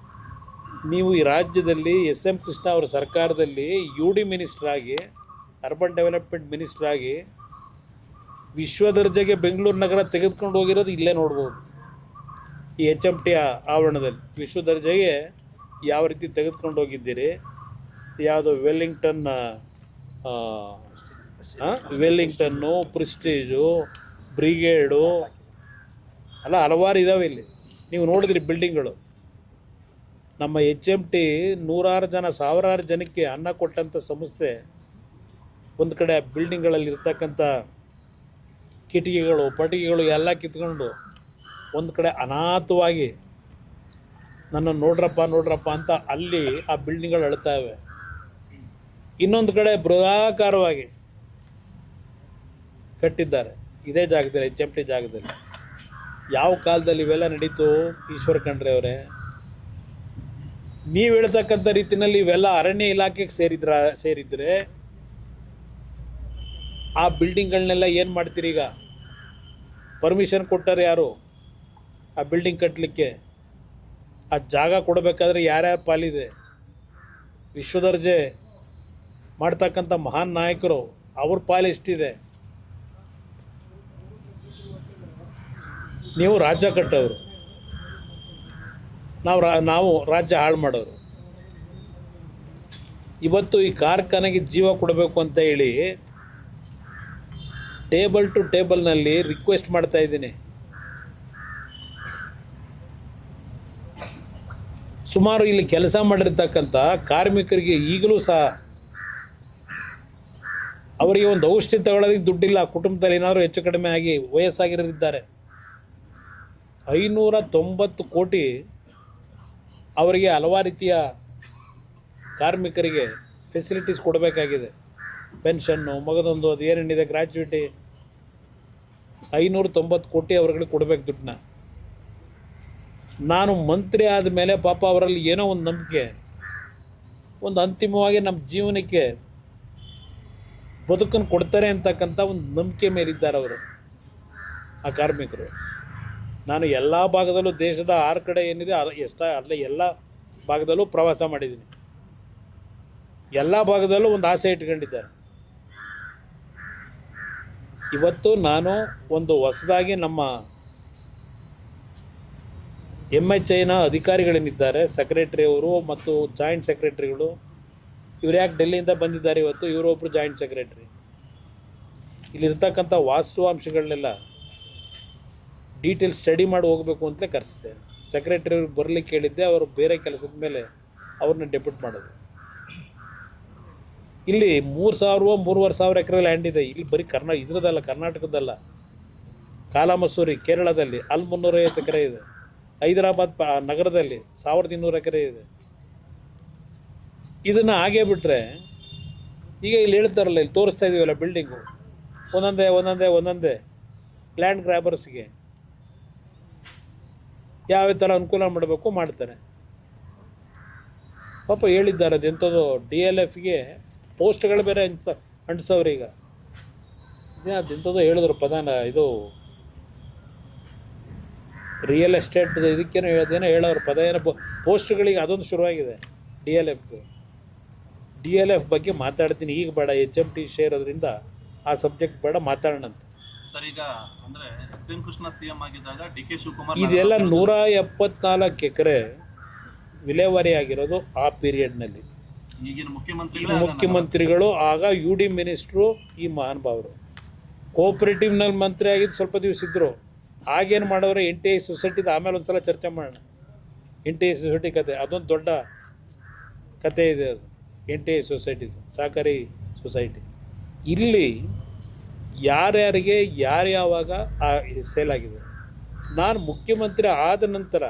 ನೀವು ಈ ರಾಜ್ಯದಲ್ಲಿ SM ಕೃಷ್ಣ ಅವರ ಸರ್ಕಾರದಲ್ಲಿ UD ಮಿನಿಸ್ಟರ್ ಆಗಿ, ಅರ್ಬನ್ ಡೆವಲಪ್ಮೆಂಟ್ ಮಿನಿಸ್ಟರ್ ಆಗಿ ವಿಶ್ವ ದರ್ಜೆಗೆ ಬೆಂಗಳೂರು ನಗರ ತೆಗೆದುಕೊಂಡು ಹೋಗಿರೋದು ಇಲ್ಲೇ ನೋಡ್ಬೋದು. ಈ HMT ಆವರಣದಲ್ಲಿ ವಿಶ್ವ ದರ್ಜೆಗೆ ಯಾವ ರೀತಿ ತೆಗೆದುಕೊಂಡು ಹೋಗಿದ್ದೀರಿ. ಯಾವುದೋ ವೆಲ್ಲಿಂಗ್ಟನ್ನು, ಪ್ರಿಸ್ಟೀಜು, ಬ್ರಿಗೇಡು ಅಲ್ಲ, ಹಲವಾರು ಇದ್ದಾವೆ ಇಲ್ಲಿ. ನೀವು ನೋಡಿದ್ರಿ ಬಿಲ್ಡಿಂಗ್ಗಳು. ನಮ್ಮ HMT ನೂರಾರು ಜನ, ಸಾವಿರಾರು ಜನಕ್ಕೆ ಅನ್ನ ಕೊಟ್ಟಂಥ ಸಂಸ್ಥೆ. ಒಂದು ಕಡೆ ಬಿಲ್ಡಿಂಗ್ಗಳಲ್ಲಿ ಇರ್ತಕ್ಕಂಥ ಕಿಟಕಿಗಳು, ಪಟಿಕೆಗಳು ಎಲ್ಲ ಕಿತ್ಕೊಂಡು ಒಂದು ಕಡೆ ಅನಾಥವಾಗಿ ನನ್ನ ನೋಡ್ರಪ್ಪ ಅಂತ ಅಲ್ಲಿ ಆ ಬಿಲ್ಡಿಂಗ್ಗಳು ಅಳ್ತಾವೆ. ಇನ್ನೊಂದು ಕಡೆ ಬೃಹದಾಕಾರವಾಗಿ ಕಟ್ಟಿದ್ದಾರೆ ಇದೇ ಜಾಗದಲ್ಲಿ, HMT ಜಾಗದಲ್ಲಿ. ಯಾವ ಕಾಲದಲ್ಲಿ ಇವೆಲ್ಲ ನಡೀತು ಈಶ್ವರ ಖಂಡ್ರೆ ಅವರೇ? ನೀವು ಹೇಳ್ತಕ್ಕಂಥ ರೀತಿಯಲ್ಲಿ ಇವೆಲ್ಲ ಅರಣ್ಯ ಇಲಾಖೆಗೆ ಸೇರಿದ್ರೆ ಆ ಬಿಲ್ಡಿಂಗ್ಗಳನ್ನೆಲ್ಲ ಏನು ಮಾಡ್ತೀರಿ? ಈಗ ಪರ್ಮಿಷನ್ ಕೊಟ್ಟಾರೆ ಯಾರು ಆ ಬಿಲ್ಡಿಂಗ್ ಕಟ್ಟಲಿಕ್ಕೆ? ಆ ಜಾಗ ಕೊಡಬೇಕಾದ್ರೆ ಯಾರ್ಯಾರ ಪಾಲಿದೆ, ವಿಶ್ವದರ್ಜೆ ಮಾಡ್ತಕ್ಕಂಥ ಮಹಾನ್ ನಾಯಕರು ಅವ್ರ ಪಾಲು ಎಷ್ಟಿದೆ. ನೀವು ರಾಜ್ಯ ಕಟ್ಟೋರು, ನಾವು ರಾಜ್ಯ ಹಾಳು ಮಾಡೋರು. ಇವತ್ತು ಈ ಕಾರ್ಖಾನೆಗೆ ಜೀವ ಕೊಡಬೇಕು ಅಂತ ಹೇಳಿ ಟೇಬಲ್ ಟು ಟೇಬಲ್ನಲ್ಲಿ ರಿಕ್ವೆಸ್ಟ್ ಮಾಡ್ತಾ ಇದ್ದೀನಿ. ಸುಮಾರು ಇಲ್ಲಿ ಕೆಲಸ ಮಾಡಿರ್ತಕ್ಕಂಥ ಕಾರ್ಮಿಕರಿಗೆ ಈಗಲೂ ಸಹ ಅವರಿಗೆ ಒಂದು ಔಷಧಿ ತಗೊಳ್ಳೋದಕ್ಕೆ ದುಡ್ಡಿಲ್ಲ. ಕುಟುಂಬದಲ್ಲಿ ಏನಾದರೂ ಹೆಚ್ಚು ಕಡಿಮೆ ಆಗಿ ವಯಸ್ಸಾಗಿರೋರಿದ್ದಾರೆ. 590 ಕೋಟಿ ಅವರಿಗೆ ಹಲವಾರು ರೀತಿಯ ಕಾರ್ಮಿಕರಿಗೆ ಫೆಸಿಲಿಟೀಸ್ ಕೊಡಬೇಕಾಗಿದೆ. ಪೆನ್ಷನ್ನು, ಮಗದೊಂದು, ಅದು ಏನೇನಿದೆ, ಗ್ರ್ಯಾಚ್ಯುಯಿಟಿ, 590 ಕೋಟಿ ಅವ್ರಿಗೆ ಕೊಡಬೇಕು ದುಡ್ಡನ್ನ. ನಾನು ಮಂತ್ರಿ ಆದಮೇಲೆ ಪಾಪ ಅವರಲ್ಲಿ ಏನೋ ಒಂದು ನಂಬಿಕೆ, ಒಂದು ಅಂತಿಮವಾಗಿ ನಮ್ಮ ಜೀವನಕ್ಕೆ ಬದುಕನ್ನು ಕೊಡ್ತಾರೆ ಅಂತಕ್ಕಂಥ ಒಂದು ನಂಬಿಕೆ ಮೇಲಿದ್ದಾರೆ ಅವರು, ಆ ಕಾರ್ಮಿಕರು. ನಾನು ಎಲ್ಲ ಭಾಗದಲ್ಲೂ, ದೇಶದ 6 ಕಡೆ ಏನಿದೆ ಅಲ್ಲೇ ಎಲ್ಲ ಭಾಗದಲ್ಲೂ ಪ್ರವಾಸ ಮಾಡಿದ್ದೀನಿ. ಎಲ್ಲ ಭಾಗದಲ್ಲೂ ಒಂದು ಆಸೆ ಇಟ್ಕೊಂಡಿದ್ದಾರೆ. ಇವತ್ತು ನಾನು ಒಂದು ಹೊಸದಾಗಿ ನಮ್ಮ MHIನ ಅಧಿಕಾರಿಗಳೇನಿದ್ದಾರೆ, ಸೆಕ್ರೆಟರಿ ಅವರು ಮತ್ತು ಜಾಯಿಂಟ್ ಸೆಕ್ರೆಟರಿಗಳು, ಇವ್ರು ಯಾಕೆ ಡೆಲ್ಲಿಯಿಂದ ಬಂದಿದ್ದಾರೆ ಇವತ್ತು, ಇವರೊಬ್ಬರು ಜಾಯಿಂಟ್ ಸೆಕ್ರೆಟರಿ. ಇಲ್ಲಿರ್ತಕ್ಕಂಥ ವಾಸ್ತವಾಂಶಗಳನ್ನೆಲ್ಲ ಡೀಟೇಲ್ ಸ್ಟಡಿ ಮಾಡಿ ಹೋಗಬೇಕು ಅಂತಲೇ ಕರೆಸಿದ್ದೆ. ಸೆಕ್ರೆಟರಿ ಅವ್ರಿಗೆ ಬರಲಿಕ್ಕೆ ಹೇಳಿದ್ದೆ, ಅವರು ಬೇರೆ ಕೆಲಸದ ಮೇಲೆ ಅವ್ರನ್ನ ಡೆಪ್ಯೂಟ್ ಮಾಡೋದು. ಇಲ್ಲಿ 3,000-3,500 ಎಕರೆ ಲ್ಯಾಂಡ್ ಇದೆ. ಇಲ್ಲಿ ಬರೀ ಇದ್ರದ್ದಲ್ಲ, ಕರ್ನಾಟಕದಲ್ಲ, ಕಾಲಾಮಸೂರಿ ಕೇರಳದಲ್ಲಿ ಅಲ್ಲಿ 350 ಎಕರೆ ಇದೆ. ಹೈದರಾಬಾದ್ ನಗರದಲ್ಲಿ 1,200 ಎಕರೆ ಇದೆ. ಇದನ್ನು ಹಾಗೇ ಬಿಟ್ಟರೆ ಈಗ ಇಲ್ಲಿ ಹೇಳ್ತಾರಲ್ಲ, ಇಲ್ಲಿ ತೋರಿಸ್ತಾ ಇದೀವಲ್ಲ ಬಿಲ್ಡಿಂಗು, ಒಂದೊಂದೇ ಲ್ಯಾಂಡ್ ಗ್ರ್ಯಾಬರ್ಸ್ಗೆ ಯಾವ ಥರ ಅನುಕೂಲ ಮಾಡಬೇಕು ಮಾಡ್ತಾರೆ. ಪಾಪ ಹೇಳಿದ್ದಾರೆ ಅದೆಂಥದ್ದು DLFಗೆ ಪೋಸ್ಟ್ಗಳು ಬೇರೆ ಅಂಟಿಸವ್ರು. ಈಗ ಅದೆಂಥದ್ದು ಹೇಳಿದ್ರು ಪದಾನ, ಇದು ರಿಯಲ್ ಎಸ್ಟೇಟ್ ಇದಕ್ಕೇನೋ ಹೇಳೋರು ಪದ, ಏನೋ ಪೋಸ್ಟ್ಗಳಿಗೆ ಅದೊಂದು ಶುರುವಾಗಿದೆ DLF ಬಗ್ಗೆ ಮಾತಾಡ್ತೀನಿ. ಈಗ ಬೇಡ, HMT ಶೇರ್ ಅದರಿಂದ ಆ ಸಬ್ಜೆಕ್ಟ್ ಬೇಡ, ಮಾತಾಡೋಣ ಅಂತ. ಸರ್, ಈಗ ಅಂದರೆ SM ಕೃಷ್ಣ CM ಆಗಿದ್ದಾಗ DK ಶಿವಕುಮಾರ್ ಇದೆಲ್ಲ 174 ಎಕರೆ ವಿಲೇವಾರಿ ಆಗಿರೋದು ಆ ಪೀರಿಯಡ್ನಲ್ಲಿ. ಈಗಿನ ಮುಖ್ಯಮಂತ್ರಿಗಳು ಆಗ UD ಮಿನಿಸ್ಟ್ರು ಈ ಮಹಾನುಭಾವರು. ಕೋಆಪರೇಟಿವ್ನಲ್ಲಿ ಮಂತ್ರಿ ಆಗಿದ್ದು ಸ್ವಲ್ಪ ದಿವಸ ಇದ್ದರು. ಆಗೇನು ಮಾಡೋರು, NTI ಸೊಸೈಟಿದು ಆಮೇಲೆ ಒಂದು ಸಲ ಚರ್ಚೆ ಮಾಡೋಣ. NTI ಸೊಸೈಟಿ ಕತೆ ಅದೊಂದು ದೊಡ್ಡ ಕತೆ ಇದೆ. ಅದು NTI ಸೊಸೈಟಿದು, ಸಹಕಾರಿ ಸೊಸೈಟಿ. ಇಲ್ಲಿ ಯಾರ್ಯಾರಿಗೆ ಯಾರ್ಯಾವಾಗ ಸೇಲ್ ಆಗಿದೆ. ನಾನು ಮುಖ್ಯಮಂತ್ರಿ ಆದ ನಂತರ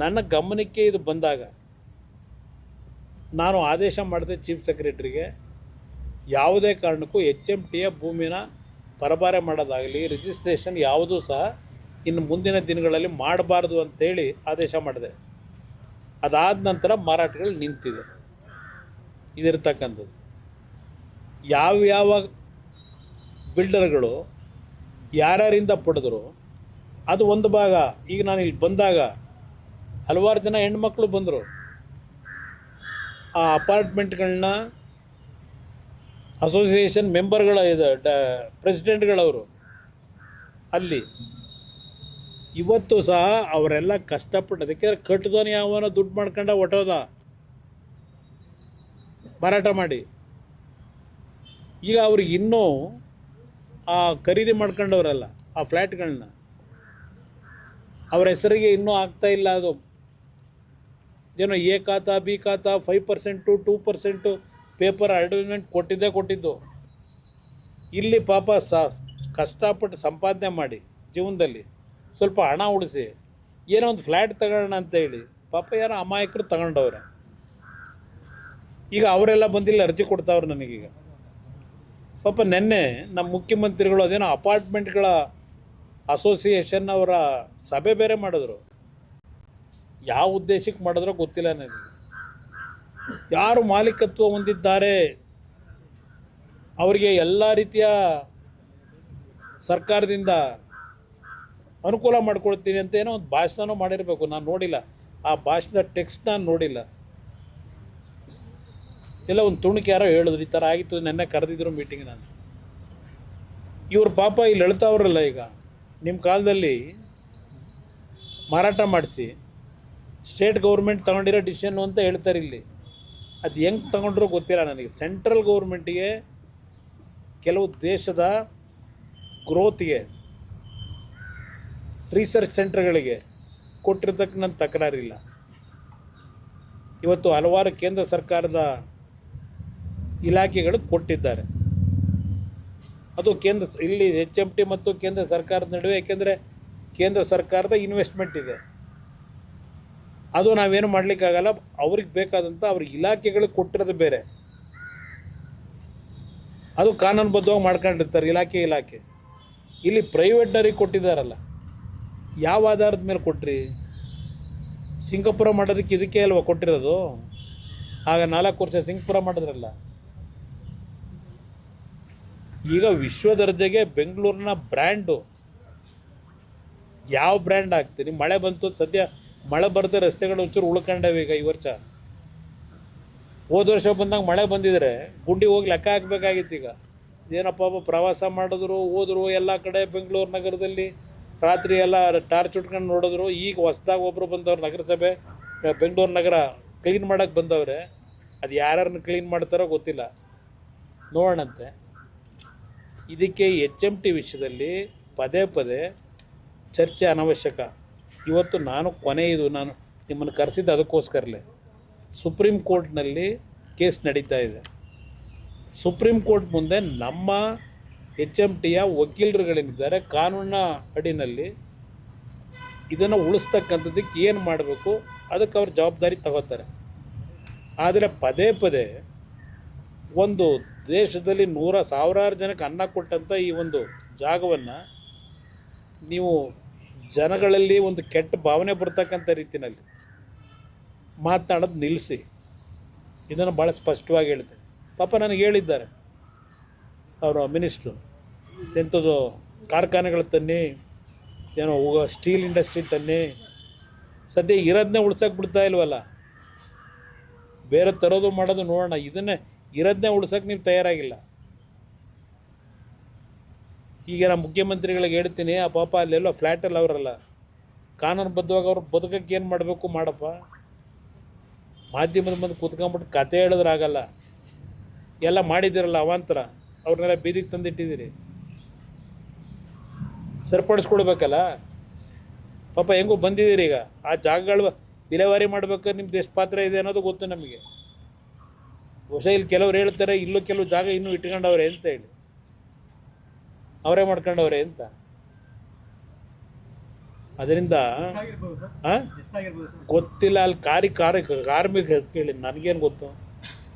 ನನ್ನ ಗಮನಕ್ಕೆ ಇದು ಬಂದಾಗ ನಾನು ಆದೇಶ ಮಾಡಿದೆ ಚೀಫ್ ಸೆಕ್ರೆಟರಿಗೆ, ಯಾವುದೇ ಕಾರಣಕ್ಕೂ HMTಯ ಭೂಮಿನ ಪರಭಾರೆ ಮಾಡೋದಾಗಲಿ, ರಿಜಿಸ್ಟ್ರೇಷನ್ ಯಾವುದೂ ಸಹ ಇನ್ನು ಮುಂದಿನ ದಿನಗಳಲ್ಲಿ ಮಾಡಬಾರ್ದು ಅಂತೇಳಿ ಆದೇಶ ಮಾಡಿದೆ. ಅದಾದ ನಂತರ ಮಾರಾಟಗಳು ನಿಂತಿದೆ. ಇದಿರ್ತಕ್ಕಂಥದ್ದು ಯಾವ ಬಿಲ್ಡರ್ಗಳು ಯಾರ್ಯಾರಿಂದ ಪಡೆದ್ರು ಅದು ಒಂದು ಭಾಗ. ಈಗ ನಾನು ಇಲ್ಲಿ ಬಂದಾಗ ಹಲವಾರು ಜನ ಹೆಣ್ಮಕ್ಳು ಬಂದರು. ಆ ಅಪಾರ್ಟ್ಮೆಂಟ್ಗಳನ್ನ ಅಸೋಸಿಯೇಷನ್ ಮೆಂಬರ್ಗಳ ಪ್ರೆಸಿಡೆಂಟ್ಗಳವರು ಅಲ್ಲಿ ಇವತ್ತು ಸಹ ಅವರೆಲ್ಲ ಕಷ್ಟಪಟ್ಟು, ಅದಕ್ಕೆ ಕಟ್ಟಿದವನು ಯಾವನೋ ದುಡ್ಡು ಮಾಡ್ಕೊಂಡ ಹೊಟ್ಟೋದ ಮಾರಾಟ ಮಾಡಿ. ಈಗ ಅವ್ರಿಗೆ ಇನ್ನೂ ಆ ಖರೀದಿ ಮಾಡ್ಕೊಂಡವರಲ್ಲ ಆ ಫ್ಲ್ಯಾಟ್ಗಳನ್ನ, ಅವ್ರ ಹೆಸರಿಗೆ ಇನ್ನೂ ಆಗ್ತಾ ಇಲ್ಲ. ಅದು ಏನೋ A ಖಾತಾ B ಖಾತಾ 5% 2% ಪೇಪರ್ ಅಡ್ವರ್ಟೈಸ್ಮೆಂಟ್ ಕೊಟ್ಟಿದ್ದು. ಇಲ್ಲಿ ಪಾಪ ಕಷ್ಟಪಟ್ಟು ಸಂಪಾದನೆ ಮಾಡಿ ಜೀವನದಲ್ಲಿ ಸ್ವಲ್ಪ ಹಣ ಉಳಿಸಿ ಏನೋ ಒಂದು ಫ್ಲ್ಯಾಟ್ ತಗೊಳ್ಳೋಣ ಅಂತೇಳಿ ಪಾಪ ಯಾರೋ ಅಮಾಯಕರು ತಗೊಂಡವ್ರೆ. ಈಗ ಅವರೆಲ್ಲ ಬಂದಿಲ್ಲ ಅರ್ಜಿ ಕೊಡ್ತಾವ್ರು ನನಗೀಗ. ಪಾಪ ನೆನ್ನೆ ನಮ್ಮ ಮುಖ್ಯಮಂತ್ರಿಗಳು ಅದೇನೋ ಅಪಾರ್ಟ್ಮೆಂಟ್ಗಳ ಅಸೋಸಿಯೇಷನ್ ಅವರ ಸಭೆ ಬೇರೆ ಮಾಡಿದ್ರು. ಯಾವ ಉದ್ದೇಶಕ್ಕೆ ಮಾಡಿದ್ರೋ ಗೊತ್ತಿಲ್ಲ ನನಗೆ. ಯಾರು ಮಾಲೀಕತ್ವ ಹೊಂದಿದ್ದಾರೆ ಅವರಿಗೆ ಎಲ್ಲ ರೀತಿಯ ಸರ್ಕಾರದಿಂದ ಅನುಕೂಲ ಮಾಡಿಕೊಡ್ತೀನಿ ಅಂತ ಏನೋ ಒಂದು ಭಾಷಣ ಮಾಡಿರಬೇಕು, ನಾನು ನೋಡಿಲ್ಲ. ಆ ಭಾಷಣದ ಟೆಕ್ಸ್ಟ್ ನಾನು ನೋಡಿಲ್ಲ. ಎಲ್ಲ ಒಂದು ತುಣುಕು ಯಾರೋ ಹೇಳಿದ್ರು ಈ ಥರ ಆಗಿತ್ತು, ನೆನ್ನೆ ಕರೆದಿದ್ರು ಮೀಟಿಂಗ್. ನಾನು ಇವ್ರ ಪಾಪ ಇಲ್ಲಿ ಹೇಳ್ತಾವ್ರಲ್ಲ, ಈಗ ನಿಮ್ಮ ಕಾಲದಲ್ಲಿ ಮಾರಾಟ ಮಾಡಿಸಿ ಸ್ಟೇಟ್ ಗೌರ್ಮೆಂಟ್ ತೊಗೊಂಡಿರೋ ಡಿಸಿಷನ್ನು ಅಂತ ಹೇಳ್ತಾರೆ. ಇಲ್ಲಿ ಅದು ಹೆಂಗೆ ತೊಗೊಂಡ್ರೂ ಗೊತ್ತಿಲ್ಲ ನನಗೆ. ಸೆಂಟ್ರಲ್ ಗೌರ್ಮೆಂಟಿಗೆ ಕೆಲವು ದೇಶದ ಗ್ರೋತ್ಗೆ ರಿಸರ್ಚ್ ಸೆಂಟರ್ಗಳಿಗೆ ಕೊಟ್ಟಿರೋದಕ್ಕೆ ನನ್ನ ತಕರಾರಿಲ್ಲ. ಇವತ್ತು ಹಲವಾರು ಕೇಂದ್ರ ಸರ್ಕಾರದ ಇಲಾಖೆಗಳು ಕೊಟ್ಟಿದ್ದಾರೆ. ಅದು ಇಲ್ಲಿ HMT ಮತ್ತು ಕೇಂದ್ರ ಸರ್ಕಾರದ ನಡುವೆ, ಏಕೆಂದರೆ ಕೇಂದ್ರ ಸರ್ಕಾರದ ಇನ್ವೆಸ್ಟ್ಮೆಂಟ್ ಇದೆ, ಅದು ನಾವೇನು ಮಾಡಲಿಕ್ಕಾಗಲ್ಲ. ಅವ್ರಿಗೆ ಬೇಕಾದಂಥ ಅವ್ರಿಗೆ ಇಲಾಖೆಗಳಿಗೆ ಕೊಟ್ಟಿರೋದು ಬೇರೆ, ಅದು ಕಾನೂನುಬದ್ಧವಾಗಿ ಮಾಡ್ಕೊಂಡಿರ್ತಾರೆ ಇಲಾಖೆ. ಇಲ್ಲಿ ಪ್ರೈವೇಟ್ನವ್ರಿಗೆ ಕೊಟ್ಟಿದ್ದಾರಲ್ಲ, ಯಾವ ಆಧಾರದ ಮೇಲೆ ಕೊಟ್ರಿ? ಸಿಂಗಾಪುರ ಮಾಡೋದಕ್ಕೆ ಇದಕ್ಕೆ ಅಲ್ವಾ ಕೊಟ್ಟಿರೋದು? ಆಗ 4 ವರ್ಷ ಸಿಂಗಾಪುರ ಮಾಡಿದ್ರಲ್ಲ. ಈಗ ವಿಶ್ವ ದರ್ಜೆಗೆ ಬೆಂಗಳೂರಿನ ಬ್ರ್ಯಾಂಡು, ಯಾವ ಬ್ರ್ಯಾಂಡ್ ಹಾಕ್ತೀರಿ? ಮಳೆ ಬಂತು, ಸದ್ಯ ಮಳೆ ಬರದೆ ರಸ್ತೆಗಳು ಒಂಚೂರು ಉಳ್ಕೊಂಡವೆ. ಈಗ ಈ ವರ್ಷ, ಹೋದ ವರ್ಷ ಬಂದಾಗ ಮಳೆ ಬಂದಿದ್ರೆ ಗುಂಡಿ ಹೋಗಿ ಲೆಕ್ಕ ಹಾಕಬೇಕಾಗಿತ್ತು. ಈಗ ಏನಪ್ಪ ಪ್ರವಾಸ ಮಾಡಿದ್ರು, ಹೋದ್ರು ಎಲ್ಲ ಕಡೆ ಬೆಂಗಳೂರು ನಗರದಲ್ಲಿ, ರಾತ್ರಿ ಎಲ್ಲ ಟಾರ್ಚ್ ಉಟ್ಕೊಂಡು ನೋಡಿದ್ರು. ಈಗ ಹೊಸ್ದಾಗಿ ಒಬ್ಬರು ಬಂದವ್ರು, ನಗರಸಭೆ ಬೆಂಗಳೂರು ನಗರ ಕ್ಲೀನ್ ಮಾಡೋಕ್ಕೆ ಬಂದವ್ರೆ. ಅದು ಯಾರ್ಯಾರನ್ನ ಕ್ಲೀನ್ ಮಾಡ್ತಾರೋ ಗೊತ್ತಿಲ್ಲ, ನೋಡೋಣಂತೆ. ಇದಕ್ಕೆ HMT ವಿಷಯದಲ್ಲಿ ಪದೇ ಪದೇ ಚರ್ಚೆ ಅನವಶ್ಯಕ. ಇವತ್ತು ನಾನು ನಾನು ನಿಮ್ಮನ್ನು ಕರೆಸಿದ್ದು ಅದಕ್ಕೋಸ್ಕರಲೇ. ಸುಪ್ರೀಂ ಕೋರ್ಟ್ನಲ್ಲಿ ಕೇಸ್ ನಡೀತಾ ಇದೆ. ಸುಪ್ರೀಂ ಕೋರ್ಟ್ ಮುಂದೆ ನಮ್ಮ HMTಯ ವಕೀಲರುಗಳೇನಿದ್ದಾರೆ, ಕಾನೂನಿನ ಅಡಿನಲ್ಲಿ ಇದನ್ನು ಉಳಿಸ್ತಕ್ಕಂಥದ್ದಕ್ಕೆ ಏನು ಮಾಡಬೇಕು ಅದಕ್ಕೆ ಅವ್ರ ಜವಾಬ್ದಾರಿ ತಗೋತಾರೆ. ಆದರೆ ಪದೇ ಪದೇ ಒಂದು ದೇಶದಲ್ಲಿ ಸಾವಿರಾರು ಜನಕ್ಕೆ ಅನ್ನ ಕೊಟ್ಟಂಥ ಈ ಒಂದು ಜಾಗವನ್ನು ನೀವು ಜನಗಳಲ್ಲಿ ಒಂದು ಕೆಟ್ಟ ಭಾವನೆ ಬರ್ತಕ್ಕಂಥ ರೀತಿಯಲ್ಲಿ ಮಾತನಾಡೋದು ನಿಲ್ಲಿಸಿ. ಇದನ್ನು ಭಾಳ ಸ್ಪಷ್ಟವಾಗಿ ಹೇಳ್ತೇನೆ. ಪಾಪ ನನಗೆ ಹೇಳಿದ್ದಾರೆ ಅವರ ಮಿನಿಸ್ಟ್ರು, ಎಂಥದ್ದು ಕಾರ್ಖಾನೆಗಳು ತನ್ನಿ, ಏನೋ ಸ್ಟೀಲ್ ಇಂಡಸ್ಟ್ರಿ ತನ್ನಿ. ಸದ್ಯ ಇರೋದನ್ನೇ ಉಳ್ಸೋಕೆ ಬಿಡ್ತಾ ಇಲ್ವಲ್ಲ, ಬೇರೆ ತರೋದು ಮಾಡೋದು ನೋಡೋಣ. ಇದನ್ನೇ ಇರೋದನ್ನೇ ಉಳ್ಸೋಕೆ ನೀವು ತಯಾರಾಗಿಲ್ಲ. ಈಗ ನಾನು ಮುಖ್ಯಮಂತ್ರಿಗಳಿಗೆ ಹೇಳ್ತೀನಿ, ಆ ಪಾಪ ಅಲ್ಲೆಲ್ಲೋ ಫ್ಲ್ಯಾಟಲ್ಲಿ ಅವರಲ್ಲ, ಕಾನೂನುಬದ್ಧವಾಗಿ ಅವ್ರು ಬದುಕಕ್ಕೆ ಏನು ಮಾಡಬೇಕು ಮಾಡಪ್ಪ. ಮಾಧ್ಯಮದ ಮುಂದೆ ಕೂತ್ಕೊಂಡ್ಬಿಟ್ಟು ಕತೆ ಹೇಳಿದ್ರಾಗಲ್ಲ. ಎಲ್ಲ ಮಾಡಿದ್ದೀರಲ್ಲ ಅವಾಂತರ, ಅವ್ರನ್ನೆಲ್ಲ ಬೀದಿಗೆ ತಂದಿಟ್ಟಿದ್ದೀರಿ, ಸರಿಪಡಿಸ್ಕೊಡ್ಬೇಕಲ್ಲ. ಪಾಪ ಹೆಂಗೂ ಬಂದಿದ್ದೀರಿ. ಈಗ ಆ ಜಾಗಗಳು ವಿಲೇವಾರಿ ಮಾಡ್ಬೇಕಾದ್ರೆ ನಿಮ್ದು ಎಷ್ಟು ಪಾತ್ರ ಇದೆ ಅನ್ನೋದು ಗೊತ್ತು ನಮಗೆ. ಬಹುಶಃ ಇಲ್ಲಿ ಕೆಲವ್ರು ಹೇಳ್ತಾರೆ ಇಲ್ಲೂ ಕೆಲವು ಜಾಗ ಇನ್ನೂ ಇಟ್ಕೊಂಡವ್ರೆ ಅಂತ ಹೇಳಿ, ಅವರೇ ಮಾಡ್ಕೊಂಡವ್ರೆ ಅಂತ. ಅದರಿಂದ ಗೊತ್ತಿಲ್ಲ. ಅಲ್ಲಿ ಕಾರ್ಮಿಕ ಕೇಳಿ ನನಗೇನು ಗೊತ್ತು.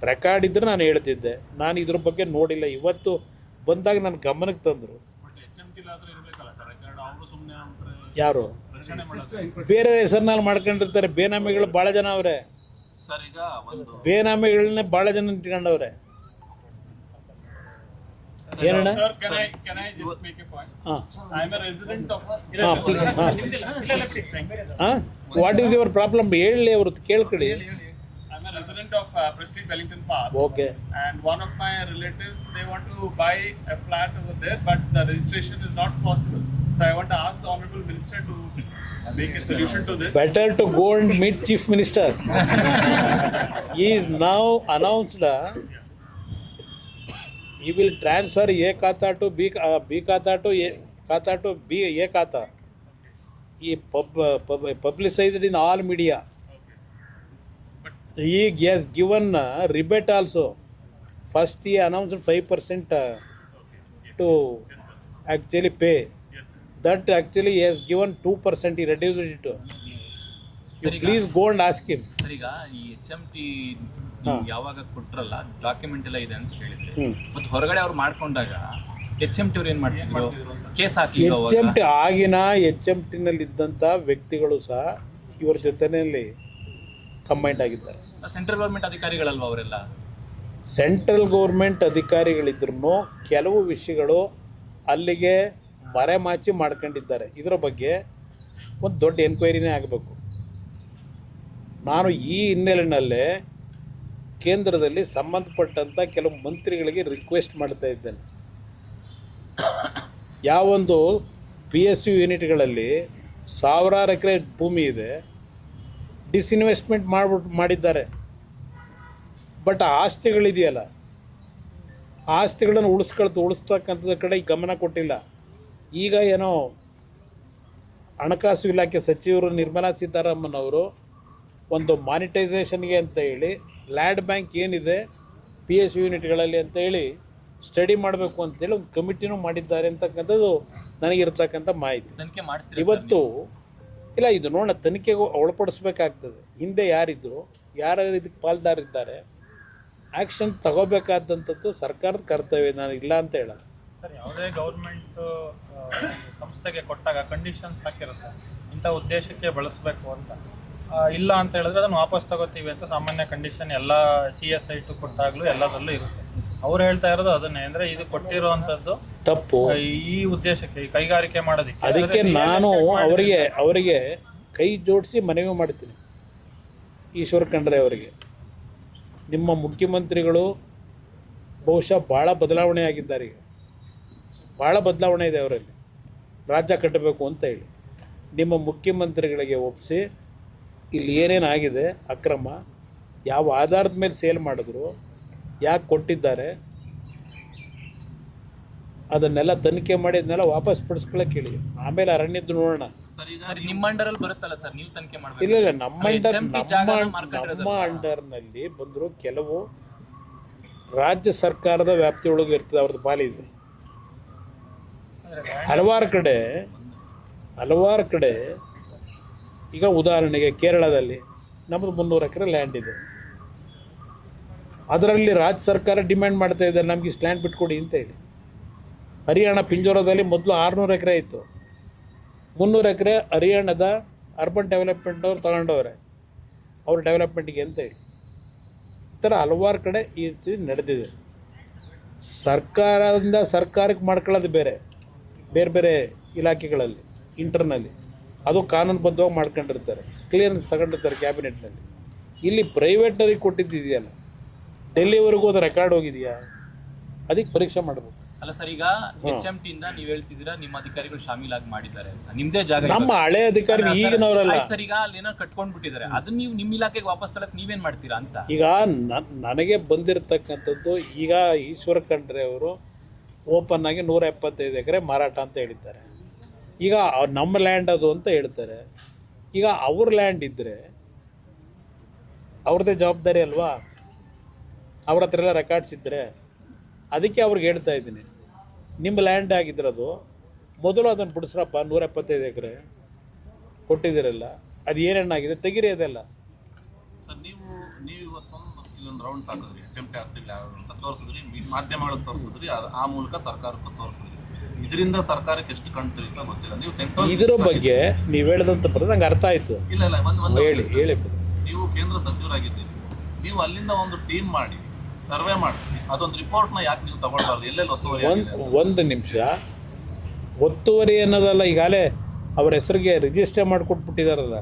ರೆಕಾರ್ಡ್ ಇದ್ರೆ ನಾನು ಹೇಳ್ತಿದ್ದೆ. ನಾನು ಇದ್ರ ಬಗ್ಗೆ ನೋಡಿಲ್ಲ. ಇವತ್ತು ಬಂದಾಗ ನನ್ನ ಗಮನಕ್ಕೆ ತಂದರು. ಯಾರು ಬೇರೆ ಹೆಸರಿನಲ್ಲಿ ಮಾಡ್ಕೊಂಡಿರ್ತಾರೆ. ಬೇನಾಮಿಗಳು ಭಾಳ ಜನ ಅವರೇ. ಬೇನಾಮಿಗಳನ್ನೇ ಭಾಳ ಜನ ಇಟ್ಕೊಂಡವ್ರೆ. ಏನಣ್ಣ? ವಾಟ್ ಈಸ್ ಯುವರ್ ಪ್ರಾಬ್ಲಮ್ ಹೇಳಿ, ಅವ್ರು ಕೇಳ್ಕೊಳ್ಳಿ. I'm a resident of Prestige Wellington Park. Okay. And one of my relatives, they want to buy a flat over there, but the registration is not possible. So I want to ask the Honorable Minister to make a solution to this. Better to go and meet Chief Minister. He is now announced. He will transfer A Khata to B Khata to A Khata to A Khata. He publicized in all media. He has given rebate also. First he announced 5% to actually pay. That actually he has given 2%. He reduced it to. You please go and ask him. Sir, ಈಗ ಈ HMT ಯಾವಾಗ ಕೊಟ್ರಲ್ಲ document ಎಲ್ಲ ಇದೆ ಅಂತ ಹೇಳಿದ್ರೆ, ಮತ್ತು ಹೊರಗಡೆ ಅವ್ರು ಮಾಡ್ಕೊಂಡಾಗ HMT ಅವ್ರು ಏನ್ ಮಾಡ್ತಿದ್ರು? ಕೇಸ್ ಹಾಕಿ HMT ಆಗಿನ HMT ನಲ್ಲಿ ಇದ್ದಂಥ ವ್ಯಕ್ತಿಗಳು ಸಹ ಇವರ ಜೊತೆಯಲ್ಲಿ ಕಂಬೈಂಡ್ ಆಗಿದ್ದಾರೆ. ಸೆಂಟ್ರಲ್ ಗೌರ್ಮೆಂಟ್ ಅಧಿಕಾರಿಗಳಲ್ವ ಅವರೆಲ್ಲ? ಸೆಂಟ್ರಲ್ ಗೌರ್ಮೆಂಟ್ ಅಧಿಕಾರಿಗಳಿದ್ರೂ ಕೆಲವು ವಿಷಯಗಳು ಅಲ್ಲಿಗೆ ಮರೆಮಾಚಿ ಮಾಡ್ಕೊಂಡಿದ್ದಾರೆ. ಇದರ ಬಗ್ಗೆ ಒಂದು ದೊಡ್ಡ ಎನ್ಕ್ವೈರಿನೇ ಆಗಬೇಕು. ನಾನು ಈ ಹಿನ್ನೆಲೆಯಲ್ಲೇ ಕೇಂದ್ರದಲ್ಲಿ ಸಂಬಂಧಪಟ್ಟಂಥ ಕೆಲವು ಮಂತ್ರಿಗಳಿಗೆ ರಿಕ್ವೆಸ್ಟ್ ಮಾಡ್ತಾ ಇದ್ದೇನೆ. ಯಾವೊಂದು PSU ಯೂನಿಟ್ಗಳಲ್ಲಿ ಸಾವಿರಾರು ಎಕರೆ ಭೂಮಿ ಇದೆ, ಡಿಸ್ಇನ್ವೆಸ್ಟ್ಮೆಂಟ್ ಮಾಡಿದ್ದಾರೆ. ಬಟ್ ಆಸ್ತಿಗಳಿದೆಯಲ್ಲ, ಆಸ್ತಿಗಳನ್ನು ಉಳಿಸ್ತಕ್ಕಂಥದ್ರ ಕಡೆ ಗಮನ ಕೊಟ್ಟಿಲ್ಲ. ಈಗ ಏನೋ ಹಣಕಾಸು ಇಲಾಖೆ ಸಚಿವರು ನಿರ್ಮಲಾ ಸೀತಾರಾಮನ್ ಅವರು ಒಂದು ಮಾನಿಟೈಸೇಷನ್ಗೆ ಅಂತ ಹೇಳಿ ಲ್ಯಾಂಡ್ ಬ್ಯಾಂಕ್ ಏನಿದೆ PSU ಯೂನಿಟ್ಗಳಲ್ಲಿ ಅಂತ ಹೇಳಿ ಸ್ಟಡಿ ಮಾಡಬೇಕು ಅಂತೇಳಿ ಒಂದು ಕಮಿಟಿನೂ ಮಾಡಿದ್ದಾರೆ ಅಂತಕ್ಕಂಥದ್ದು ನನಗಿರ್ತಕ್ಕಂಥ ಮಾಹಿತಿ. ತನಿಖೆ ಮಾಡಿಸ್ತೀರಾ ಇವತ್ತು ಇಲ್ಲ, ಇದು ನೋಡೋಣ, ತನಿಖೆಗೆ ಒಳಪಡಿಸ್ಬೇಕಾಗ್ತದೆ. ಹಿಂದೆ ಯಾರಿದ್ರು, ಯಾರು ಇದಕ್ಕೆ ಪಾಲ್ದಾರಿದ್ದಾರೆ, ಆ್ಯಕ್ಷನ್ ತಗೋಬೇಕಾದಂಥದ್ದು ಸರ್ಕಾರದ ಕರ್ತವ್ಯ. ನಾನು ಇಲ್ಲ ಅಂತ ಹೇಳಲ್ಲ. ಸರ್, ಯಾವುದೇ ಗೌರ್ಮೆಂಟ್ ಸಂಸ್ಥೆಗೆ ಕೊಟ್ಟಾಗ ಕಂಡೀಷನ್ಸ್ ಹಾಕಿರುತ್ತೆ, ಇಂಥ ಉದ್ದೇಶಕ್ಕೆ ಬಳಸಬೇಕು ಅಂತ. ಇಲ್ಲ ಅಂತ ಹೇಳಿದ್ರೆ ಅದನ್ನು ವಾಪಸ್ ತಗೋತೀವಿ ಅಂತ ಸಾಮಾನ್ಯ ಕಂಡೀಷನ್ ಎಲ್ಲ CSI ಕೊಟ್ಟಾಗಲೂ ಎಲ್ಲದರಲ್ಲೂ ಇರುತ್ತೆ. ಅವ್ರು ಹೇಳ್ತಾ ಇರೋದು ಅದನ್ನೇ, ಅಂದರೆ ಇದು ಕೊಟ್ಟಿರೋವಂಥದ್ದು ತಪ್ಪು. ಈ ಉದ್ದೇಶಕ್ಕೆ, ಈ ಕೈಗಾರಿಕೆ ಮಾಡೋದಕ್ಕೆ. ಅದಕ್ಕೆ ನಾನು ಅವರಿಗೆ ಕೈ ಜೋಡಿಸಿ ಮನವಿ ಮಾಡ್ತೀನಿ, ಈಶ್ವರ್ ಖಂಡ್ರೆ ಅವರಿಗೆ. ನಿಮ್ಮ ಮುಖ್ಯಮಂತ್ರಿಗಳು ಬಹುಶಃ ಭಾಳ ಬದಲಾವಣೆ ಆಗಿದ್ದಾರೆ. ಈಗ ಭಾಳ ಬದಲಾವಣೆ ಇದೆ ಅವರಲ್ಲಿ, ರಾಜ್ಯ ಕಟ್ಟಬೇಕು ಅಂತ ಹೇಳಿ. ನಿಮ್ಮ ಮುಖ್ಯಮಂತ್ರಿಗಳಿಗೆ ಒಪ್ಪಿಸಿ ಇಲ್ಲಿ ಏನೇನಾಗಿದೆ ಅಕ್ರಮ, ಯಾವ ಆಧಾರದ ಮೇಲೆ ಸೇಲ್ ಮಾಡಿದ್ರು, ಯಾಕೆ ಕೊಟ್ಟಿದ್ದಾರೆ, ಅದನ್ನೆಲ್ಲ ತನಿಖೆ ಮಾಡಿ ಅದನ್ನೆಲ್ಲ ವಾಪಸ್ ಪಡಿಸ್ಕೊಳ್ಳೋಕೆ ಹೇಳಿ. ಆಮೇಲೆ ಅರಣ್ಯದ್ದು ನೋಡೋಣ. ಸರ್, ನಿಮ್ಮ ಅಂಡರಲ್ಲಿ ಬರುತ್ತಲ್ಲ ಸರ್, ನೀವು ತನಿಖೆ ಮಾಡಬೇಕು. ಇಲ್ಲ, ನಮ್ಮ ಅಂಡರ್ನಲ್ಲಿ ಬಂದರು ಕೆಲವು ರಾಜ್ಯ ಸರ್ಕಾರದ ವ್ಯಾಪ್ತಿಯೊಳಗೆ ಇರ್ತದೆ, ಅವ್ರದ್ದು ಪಾಲಿದೆ. ಹಲವಾರು ಕಡೆ ಈಗ ಉದಾಹರಣೆಗೆ ಕೇರಳದಲ್ಲಿ ನಮ್ಮದು 300 ಎಕರೆ ಲ್ಯಾಂಡ್ ಇದೆ. ಅದರಲ್ಲಿ ರಾಜ್ಯ ಸರ್ಕಾರ ಡಿಮ್ಯಾಂಡ್ ಮಾಡ್ತಾ ಇದ್ದಾರೆ, ನಮ್ಗೆ ಇಷ್ಟು ಲ್ಯಾಂಡ್ ಬಿಟ್ಕೊಡಿ ಅಂತ ಹೇಳಿ. ಹರಿಯಾಣ ಪಿಂಜೋರದಲ್ಲಿ ಮೊದಲು 600 ಎಕರೆ ಇತ್ತು, 300 ಎಕರೆ ಹರಿಯಾಣದ ಅರ್ಬನ್ ಡೆವಲಪ್ಮೆಂಟ್ನವ್ರು ತಗೊಂಡವ್ರೆ, ಅವ್ರ ಡೆವಲಪ್ಮೆಂಟಿಗೆ ಅಂತ ಹೇಳಿ. ಈ ಥರ ಹಲವಾರು ಕಡೆ ಈ ರೀತಿ ನಡೆದಿದೆ. ಸರ್ಕಾರದಿಂದ ಸರ್ಕಾರಕ್ಕೆ ಮಾಡ್ಕೊಳ್ಳೋದು ಬೇರೆ ಬೇರೆ ಇಲಾಖೆಗಳಲ್ಲಿ ಇಂಟರ್ನಲ್ಲಿ, ಅದು ಕಾನೂನುಬದ್ಧವಾಗಿ ಮಾಡ್ಕೊಂಡಿರ್ತಾರೆ, ಕ್ಲಿಯರೆನ್ಸ್ ತಗೊಂಡಿರ್ತಾರೆ ಕ್ಯಾಬಿನೆಟ್ನಲ್ಲಿ. ಇಲ್ಲಿ ಪ್ರೈವೇಟ್ನವ್ರಿಗೆ ಕೊಟ್ಟಿದ್ದಿದೆಯಲ್ಲ, ಡೆಲ್ಲಿವರೆಗೂ ಅದು ರೆಕಾರ್ಡ್ ಹೋಗಿದೆಯಾ, ಅದಕ್ಕೆ ಪರೀಕ್ಷೆ ಮಾಡಬೇಕು. ಅಲ್ಲ ಸರ್, ಈಗ HMT ಇಂದ ನೀವು ಹೇಳ್ತಿದ್ದೀರಾ ನಿಮ್ಮ ಅಧಿಕಾರಿಗಳು ಶಾಮೀಲಾಗಿ ಮಾಡಿದ್ದಾರೆ ಅಂತ, ನಿಮ್ದೇ ಜಾಗ. ನಮ್ಮ ಹಳೆ ಅಧಿಕಾರಿ ಈಗಿನವರಲ್ಲ ಸರ್. ಈಗ ಅಲ್ಲಿ ಏನೋ ಕಟ್ಕೊಂಡ್ ಬಿಟ್ಟಿದ್ದಾರೆ, ಅದನ್ನ ನೀವು ನಿಮ್ಮ ಇಲಾಖೆಗೆ ವಾಪಸ್ ತರಕ್ ನೀವೇನ್ ಮಾಡ್ತೀರಾ ಅಂತ. ಈಗ ನನಗೆ ಬಂದಿರತಕ್ಕಂಥದ್ದು, ಈಗ ಈಶ್ವರ್ ಖಂಡ್ರೆ ಅವರು ಓಪನ್ ಆಗಿ 175 ಎಕರೆ ಮಾರಾಟ ಅಂತ ಹೇಳಿದ್ದಾರೆ. ಈಗ ನಮ್ಮ ಲ್ಯಾಂಡ್ ಅದು ಅಂತ ಹೇಳ್ತಾರೆ. ಈಗ ಅವ್ರ ಲ್ಯಾಂಡ್ ಇದ್ದರೆ ಅವ್ರದ್ದೇ ಜವಾಬ್ದಾರಿ ಅಲ್ವಾ, ಅವ್ರ ಹತ್ರ ಎಲ್ಲ ರೆಕಾರ್ಡ್ಸ್ ಇದ್ದರೆ. ಅದಕ್ಕೆ ಅವ್ರಿಗೆ ಹೇಳ್ತಾ ಇದ್ದೀನಿ, ನಿಮ್ಮ ಲ್ಯಾಂಡ್ ಆಗಿದ್ರದು ಮೊದಲು ಅದನ್ನು ಬಿಡಿಸ್ರಪ್ಪ. 175 ಎಕರೆ ಕೊಟ್ಟಿದ್ದೀರಲ್ಲ, ಅದು ಏನೇನಾಗಿದೆ ತೆಗಿರಿ ಅದೆಲ್ಲ. ಸರ್, ನೀವು ಇವತ್ತೊಂದು ಇಲ್ಲೊಂದು ರೌಂಡ್ಸ್ ಹಾಕಿದ್ರಿ, HMT ಆಸ್ತಿಗಳು ಯಾವ ಅಂತ ತೋರಿಸಿದ್ರಿ, ಮಾಧ್ಯಮಗಳಿಗೆ ತೋರಿಸಿದ್ರಿ, ಆ ಮೂಲಕ ಸರ್ಕಾರಕ್ಕೆ ತೋರಿಸಿದ್ರಿ. ಇದರಿಂದ ಸರ್ಕಾರಕ್ಕೆ ಎಷ್ಟು ಕಣ್ತಿರುತ್ತೋ ಗೊತ್ತಿಲ್ಲ. ನೀವು ಸೆಂಟ್ರಲ್ ಇದರ ಬಗ್ಗೆ ನೀವು ಹೇಳದಂತ ಬರೋದು ನಂಗೆ ಅರ್ಥ ಆಯಿತು. ಇಲ್ಲ ಒಂದು ಹೇಳಿ. ನೀವು ಕೇಂದ್ರ ಸಚಿವರಾಗಿದ್ದೀರಿ, ನೀವು ಅಲ್ಲಿಂದ ಒಂದು ಟೀಮ್ ಮಾಡಿ ಸರ್ವೆ ಮಾಡಿಸಿ ಅದೊಂದು ರಿಪೋರ್ಟ್ನ ಯಾಕೆ ನೀವು ತಗೊಳ್ಬಾರ್ದು? ಎಲ್ಲೆಲ್ಲಿ ಒತ್ತುವರಿ ಒಂದು ನಿಮಿಷ, ಒತ್ತುವರಿ ಅನ್ನೋದಲ್ಲ, ಈಗಾಗಲೇ ಅವ್ರ ಹೆಸರಿಗೆ ರಿಜಿಸ್ಟರ್ ಮಾಡಿಕೊಟ್ಬಿಟ್ಟಿದಾರಲ್ಲ,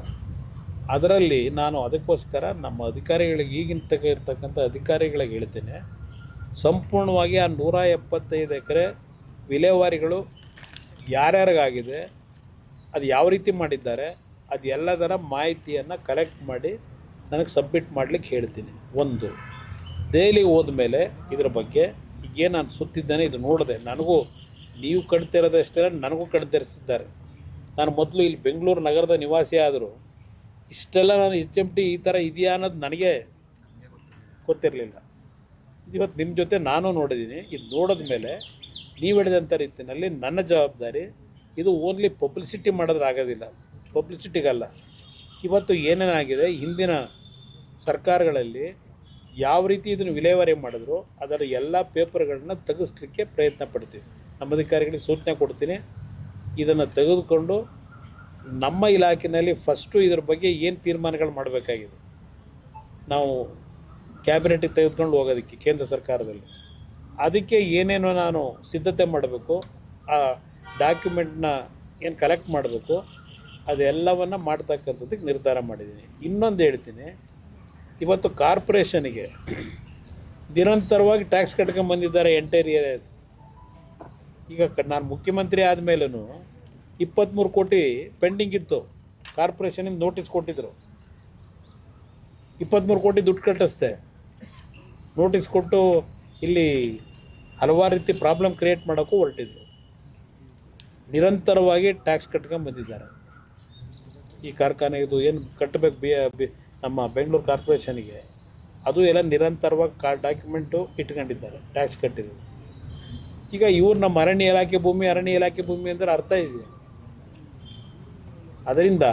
ಅದರಲ್ಲಿ ನಾನು ಅದಕ್ಕೋಸ್ಕರ ನಮ್ಮ ಅಧಿಕಾರಿಗಳಿಗೆ, ಈಗಿನ ಇರ್ತಕ್ಕಂಥ ಅಧಿಕಾರಿಗಳಿಗೆ ಹೇಳ್ತೇನೆ, ಸಂಪೂರ್ಣವಾಗಿ ಆ 175 ಎಕರೆ ವಿಲೇವಾರಿಗಳು ಯಾರ್ಯಾರಿಗಾಗಿದೆ, ಅದು ಯಾವ ರೀತಿ ಮಾಡಿದ್ದಾರೆ, ಅದು ಎಲ್ಲದರ ಮಾಹಿತಿಯನ್ನು ಕಲೆಕ್ಟ್ ಮಾಡಿ ನನಗೆ ಸಬ್ಮಿಟ್ ಮಾಡಲಿಕ್ಕೆ ಹೇಳ್ತೀನಿ. ಒಂದು ದೆಹಲಿಗೆ ಹೋದ್ಮೇಲೆ ಇದ್ರ ಬಗ್ಗೆ ಈಗೇನು ನಾನು ಸುತ್ತಿದ್ದೇನೆ ಇದು ನೋಡಿದೆ. ನನಗೂ ನೀವು ಕಣ್ತಿರೋದಷ್ಟೇ ನನಗೂ ಕಣ್ತರಿಸಿದ್ದಾರೆ. ನಾನು ಮೊದಲು ಇಲ್ಲಿ ಬೆಂಗಳೂರು ನಗರದ ನಿವಾಸಿ ಆದರೂ ಇಷ್ಟೆಲ್ಲ ನಾನು HMT ಈ ಥರ ಇದೆಯಾ ಅನ್ನೋದು ನನಗೆ ಗೊತ್ತಿರಲಿಲ್ಲ. ಇವತ್ತು ನಿಮ್ಮ ಜೊತೆ ನಾನು ನೋಡಿದ್ದೀನಿ. ಇದು ನೋಡಿದ ಮೇಲೆ ನೀವು ಹೇಳಿದಂಥ ರೀತಿಯಲ್ಲಿ ನನ್ನ ಜವಾಬ್ದಾರಿ ಇದು ಓನ್ಲಿ ಪಬ್ಲಿಸಿಟಿ ಮಾಡೋದ್ರೆ ಆಗೋದಿಲ್ಲ, ಪಬ್ಲಿಸಿಟಿಗಲ್ಲ. ಇವತ್ತು ಏನೇನಾಗಿದೆ ಹಿಂದಿನ ಸರ್ಕಾರಗಳಲ್ಲಿ ಯಾವ ರೀತಿ ಇದನ್ನು ವಿಲೇವಾರಿ ಮಾಡಿದ್ರು ಅದರ ಎಲ್ಲ ಪೇಪರ್ಗಳನ್ನ ತೆಗೆಸ್ಲಿಕ್ಕೆ ಪ್ರಯತ್ನ ಪಡ್ತೀವಿ. ನಮ್ಮ ಅಧಿಕಾರಿಗಳಿಗೆ ಸೂಚನೆ ಕೊಡ್ತೀನಿ, ಇದನ್ನು ತೆಗೆದುಕೊಂಡು ನಮ್ಮ ಇಲಾಖೆಯಲ್ಲಿ ಫಸ್ಟು ಇದ್ರ ಬಗ್ಗೆ ಏನು ತೀರ್ಮಾನಗಳು ಮಾಡಬೇಕಾಗಿದೆ ನಾವು ಕ್ಯಾಬಿನೆಟಿಗೆ ತೆಗೆದುಕೊಂಡು ಹೋಗೋದಕ್ಕೆ ಕೇಂದ್ರ ಸರ್ಕಾರದಲ್ಲಿ, ಅದಕ್ಕೆ ಏನೇನೋ ನಾನು ಸಿದ್ಧತೆ ಮಾಡಬೇಕು, ಆ ಡಾಕ್ಯುಮೆಂಟ್ನ ಏನು ಕಲೆಕ್ಟ್ ಮಾಡಬೇಕು ಅದೆಲ್ಲವನ್ನು ಮಾಡ್ತಕ್ಕಂಥದ್ದಕ್ಕೆ ನಿರ್ಧಾರ ಮಾಡಿದ್ದೀನಿ. ಇನ್ನೊಂದು ಹೇಳ್ತೀನಿ, ಇವತ್ತು ಕಾರ್ಪೊರೇಷನಿಗೆ ನಿರಂತರವಾಗಿ ಟ್ಯಾಕ್ಸ್ ಕಟ್ಕೊಂಡ್ಬಂದಿದ್ದಾರೆ ಎಂಟೈರ್ ಏರಿಯಾ. ಈಗ ನಾನು ಮುಖ್ಯಮಂತ್ರಿ ಆದಮೇಲೂ 23 ಕೋಟಿ ಪೆಂಡಿಂಗ್ ಇತ್ತು. ಕಾರ್ಪೊರೇಷನಿಂದ ನೋಟಿಸ್ ಕೊಟ್ಟಿದ್ದರು, 23 ಕೋಟಿ ದುಡ್ಡು ಕಟ್ಟಿಸ್ದೆ. ನೋಟಿಸ್ ಕೊಟ್ಟು ಇಲ್ಲಿ ಹಲವಾರು ರೀತಿ ಪ್ರಾಬ್ಲಮ್ ಕ್ರಿಯೇಟ್ ಮಾಡೋಕ್ಕೂ ಹೊರಟಿದ್ರು. ನಿರಂತರವಾಗಿ ಟ್ಯಾಕ್ಸ್ ಕಟ್ಕೊಂಡ್ಬಂದಿದ್ದಾರೆ. ಈ ಕಾರ್ಖಾನೆ ಇದು ಏನು ಕಟ್ಟಬೇಕು ನಮ್ಮ ಬೆಂಗಳೂರು ಕಾರ್ಪೊರೇಷನಿಗೆ, ಅದು ಎಲ್ಲ ನಿರಂತರವಾಗಿ ಡಾಕ್ಯುಮೆಂಟು ಇಟ್ಕೊಂಡಿದ್ದಾರೆ, ಟ್ಯಾಕ್ಸ್ ಕಟ್ಟಿದ್ರು. ಈಗ ಇವ್ರು ನಮ್ಮ ಅರಣ್ಯ ಇಲಾಖೆ ಭೂಮಿ ಅಂದರೆ ಅರ್ಥ ಇದೆ. ಅದರಿಂದ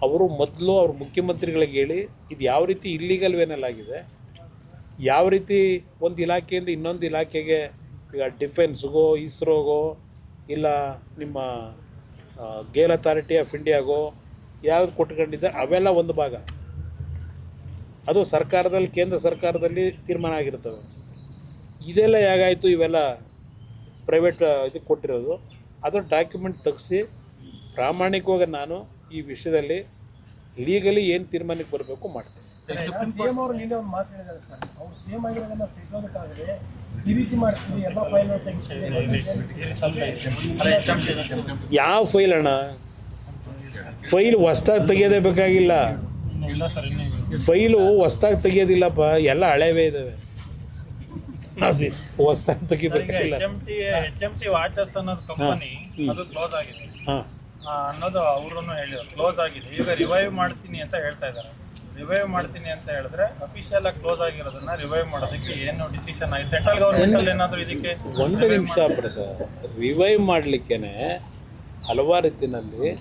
ಅವರು ಮೊದಲು ಅವ್ರ ಮುಖ್ಯಮಂತ್ರಿಗಳಿಗೆ ಹೇಳಿ ಇದು ಯಾವ ರೀತಿ ಇಲ್ಲಿಗಲ್ ವೇನಲ್ಲಾಗಿದೆ, ಯಾವ ರೀತಿ ಒಂದು ಇಲಾಖೆಯಿಂದ ಇನ್ನೊಂದು ಇಲಾಖೆಗೆ, ಈಗ ಡಿಫೆನ್ಸ್ಗೋ, ಇಸ್ರೋಗೋ, ಇಲ್ಲ ನಿಮ್ಮ ಗೇಲ್ ಅಥಾರಿಟಿ ಆಫ್ ಇಂಡಿಯಾಗೋ ಯಾವ್ದು ಕೊಟ್ಕೊಂಡಿದ್ದಾರೆ ಅವೆಲ್ಲ ಒಂದು ಭಾಗ. ಅದು ಸರ್ಕಾರದಲ್ಲಿ, ಕೇಂದ್ರ ಸರ್ಕಾರದಲ್ಲಿ ತೀರ್ಮಾನ ಆಗಿರ್ತವೆ. ಇದೆಲ್ಲ ಹೇಗಾಯಿತು, ಇವೆಲ್ಲ ಪ್ರೈವೇಟ್ ಇದಕ್ಕೆ ಕೊಟ್ಟಿರೋದು. ಅದು ಡಾಕ್ಯುಮೆಂಟ್ ತೆಗೆಸಿ ಪ್ರಾಮಾಣಿಕವಾಗಿ ನಾನು ಈ ವಿಷಯದಲ್ಲಿ ಲೀಗಲಿ ಏನು ತೀರ್ಮಾನಕ್ಕೆ ಬರಬೇಕು ಮಾಡ್ತೀನಿ. ಸಿಎಂ ಅವರು ನಿನ್ನೆ ಒಂದು ಮಾತು ಹೇಳಿದ್ದಾರೆ ಸರ್, ಅವ್ರು ಸಿಎಂ ಆಗಿರೋದನ್ನ ಸಿಗೋದಕ್ಕಾಗದೆ ಈ ರೀತಿ ಮಾಡ್ತೀವಿ, ಎಲ್ಲ ಫೈಲ್ ಯಾವ ಫೈಲ್ ಅಣ್ಣ? ಫೈಲ್ ಹೊಸ್ದಾಗಿ ತೆಗಿಯೋದೇ ಬೇಕಾಗಿಲ್ಲ. ಫೈಲು ಹೊಸ್ದಾಗಿ ತೆಗಿಯೋದಿಲ್ಲಪ್ಪ, ಎಲ್ಲ ಹಳೇವೇ ಇದ್ದಾವೆ. ಅದು ಹೊಸ್ದಾಗಿ ತೆಗಿಬೇಕಾಗಿಲ್ಲ. HMT ವಾಚಸ್ ಅನ್ನೋದು ಕಂಪನಿ ಅದು ಕ್ಲೋಸ್ ಆಗಿದೆ ಅನ್ನೋದು ಅವರು ಹೇಳಿದ್ರು, ಕ್ಲೋಸ್ ಆಗಿದೆ. ಈಗ ರಿವೈವ್ ಮಾಡ್ತೀನಿ ಅಂತ ಹೇಳ್ತಾ ಇದ್ದಾರೆ. ರಿವೈವ್ ಮಾಡ್ತೀನಿ ಅಂತ ಹೇಳಿದ್ರೆ ಅಫಿಷಿಯಲ್ ಆಗಿ ಕ್ಲೋಸ್ ಆಗಿರೋದನ್ನ ರಿವೈವ್ ಮಾಡೋದಕ್ಕೆ ಏನು ಡಿಸಿಷನ್ ಆಗಿದೆ? ಸೆಂಟ್ರಲ್ ಗವರ್ಮೆಂಟ್ ಏನಾದರೂ ಇದಕ್ಕೆ ಒಂದು ನಿಮಿಷ ರಿವೈವ್ ಮಾಡಲಿಕ್ಕೇನೆ ಹಲವಾರು ರೀತಿಯಲ್ಲಿ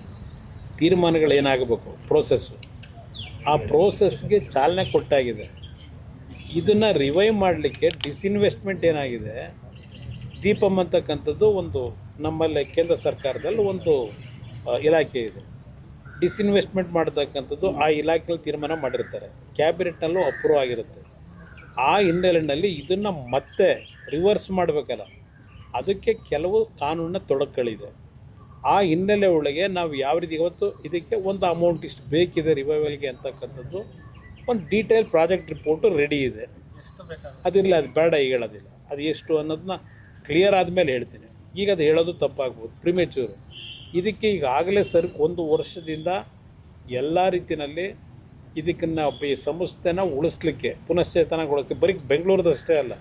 ತೀರ್ಮಾನಗಳು ಏನಾಗಬೇಕು, ಪ್ರೋಸೆಸ್ಸು, ಆ ಪ್ರೋಸೆಸ್ಗೆ ಚಾಲನೆ ಕೊಟ್ಟಾಗಿದೆ. ಇದನ್ನು ರಿವೈವ್ ಮಾಡಲಿಕ್ಕೆ ಡಿಸ್ಇನ್ವೆಸ್ಟ್ಮೆಂಟ್ ಏನಾಗಿದೆ, ದೀಪಂ ಅಂತಕ್ಕಂಥದ್ದು ಒಂದು ನಮ್ಮಲ್ಲಿ ಕೇಂದ್ರ ಸರ್ಕಾರದಲ್ಲಿ ಒಂದು ಇಲಾಖೆ ಇದೆ. ಡಿಸ್ಇನ್ವೆಸ್ಟ್ಮೆಂಟ್ ಮಾಡ್ತಕ್ಕಂಥದ್ದು ಆ ಇಲಾಖೆಯಲ್ಲಿ ತೀರ್ಮಾನ ಮಾಡಿರ್ತಾರೆ, ಕ್ಯಾಬಿನೆಟ್ನಲ್ಲೂ ಅಪ್ರೂವ್ ಆಗಿರುತ್ತೆ. ಆ ಹಿನ್ನೆಲೆಯಲ್ಲಿ ಇದನ್ನು ಮತ್ತೆ ರಿವರ್ಸ್ ಮಾಡಬೇಕಲ್ಲ, ಅದಕ್ಕೆ ಕೆಲವು ಕಾನೂನಿನ ತೊಡಕುಗಳಿದೆ. ಆ ಹಿನ್ನೆಲೆ ಒಳಗೆ ನಾವು ಯಾವ ರೀತಿ ಇವತ್ತು ಇದಕ್ಕೆ ಒಂದು ಅಮೌಂಟ್ ಇಷ್ಟು ಬೇಕಿದೆ ರಿವೈವಲ್ಗೆ ಅಂತಕ್ಕಂಥದ್ದು ಒಂದು ಡೀಟೇಲ್ ಪ್ರಾಜೆಕ್ಟ್ ರಿಪೋರ್ಟು ರೆಡಿ ಇದೆ. ಅದಿರಲಿ, ಅದು ಬೇಡ ಈಗ ಹೇಳೋದಿಲ್ಲ. ಅದು ಎಷ್ಟು ಅನ್ನೋದನ್ನ ಕ್ಲಿಯರ್ ಆದಮೇಲೆ ಹೇಳ್ತೀನಿ. ಈಗ ಅದು ಹೇಳೋದು ತಪ್ಪಾಗ್ಬೋದು, ಪ್ರಿಮೇಚೂರು. ಇದಕ್ಕೆ ಈಗಾಗಲೇ ಸರ್ 1 ವರ್ಷದಿಂದ ಎಲ್ಲ ರೀತಿಯಲ್ಲಿ ಇದಕ್ಕನ್ನು ಈ ಸಂಸ್ಥೆನ ಉಳಿಸ್ಲಿಕ್ಕೆ, ಪುನಶ್ಚೇತನಗೊಳಿಸ್ಲಿಕ್ಕೆ, ಬರೀ ಬೆಂಗಳೂರದಷ್ಟೇ ಅಲ್ಲ,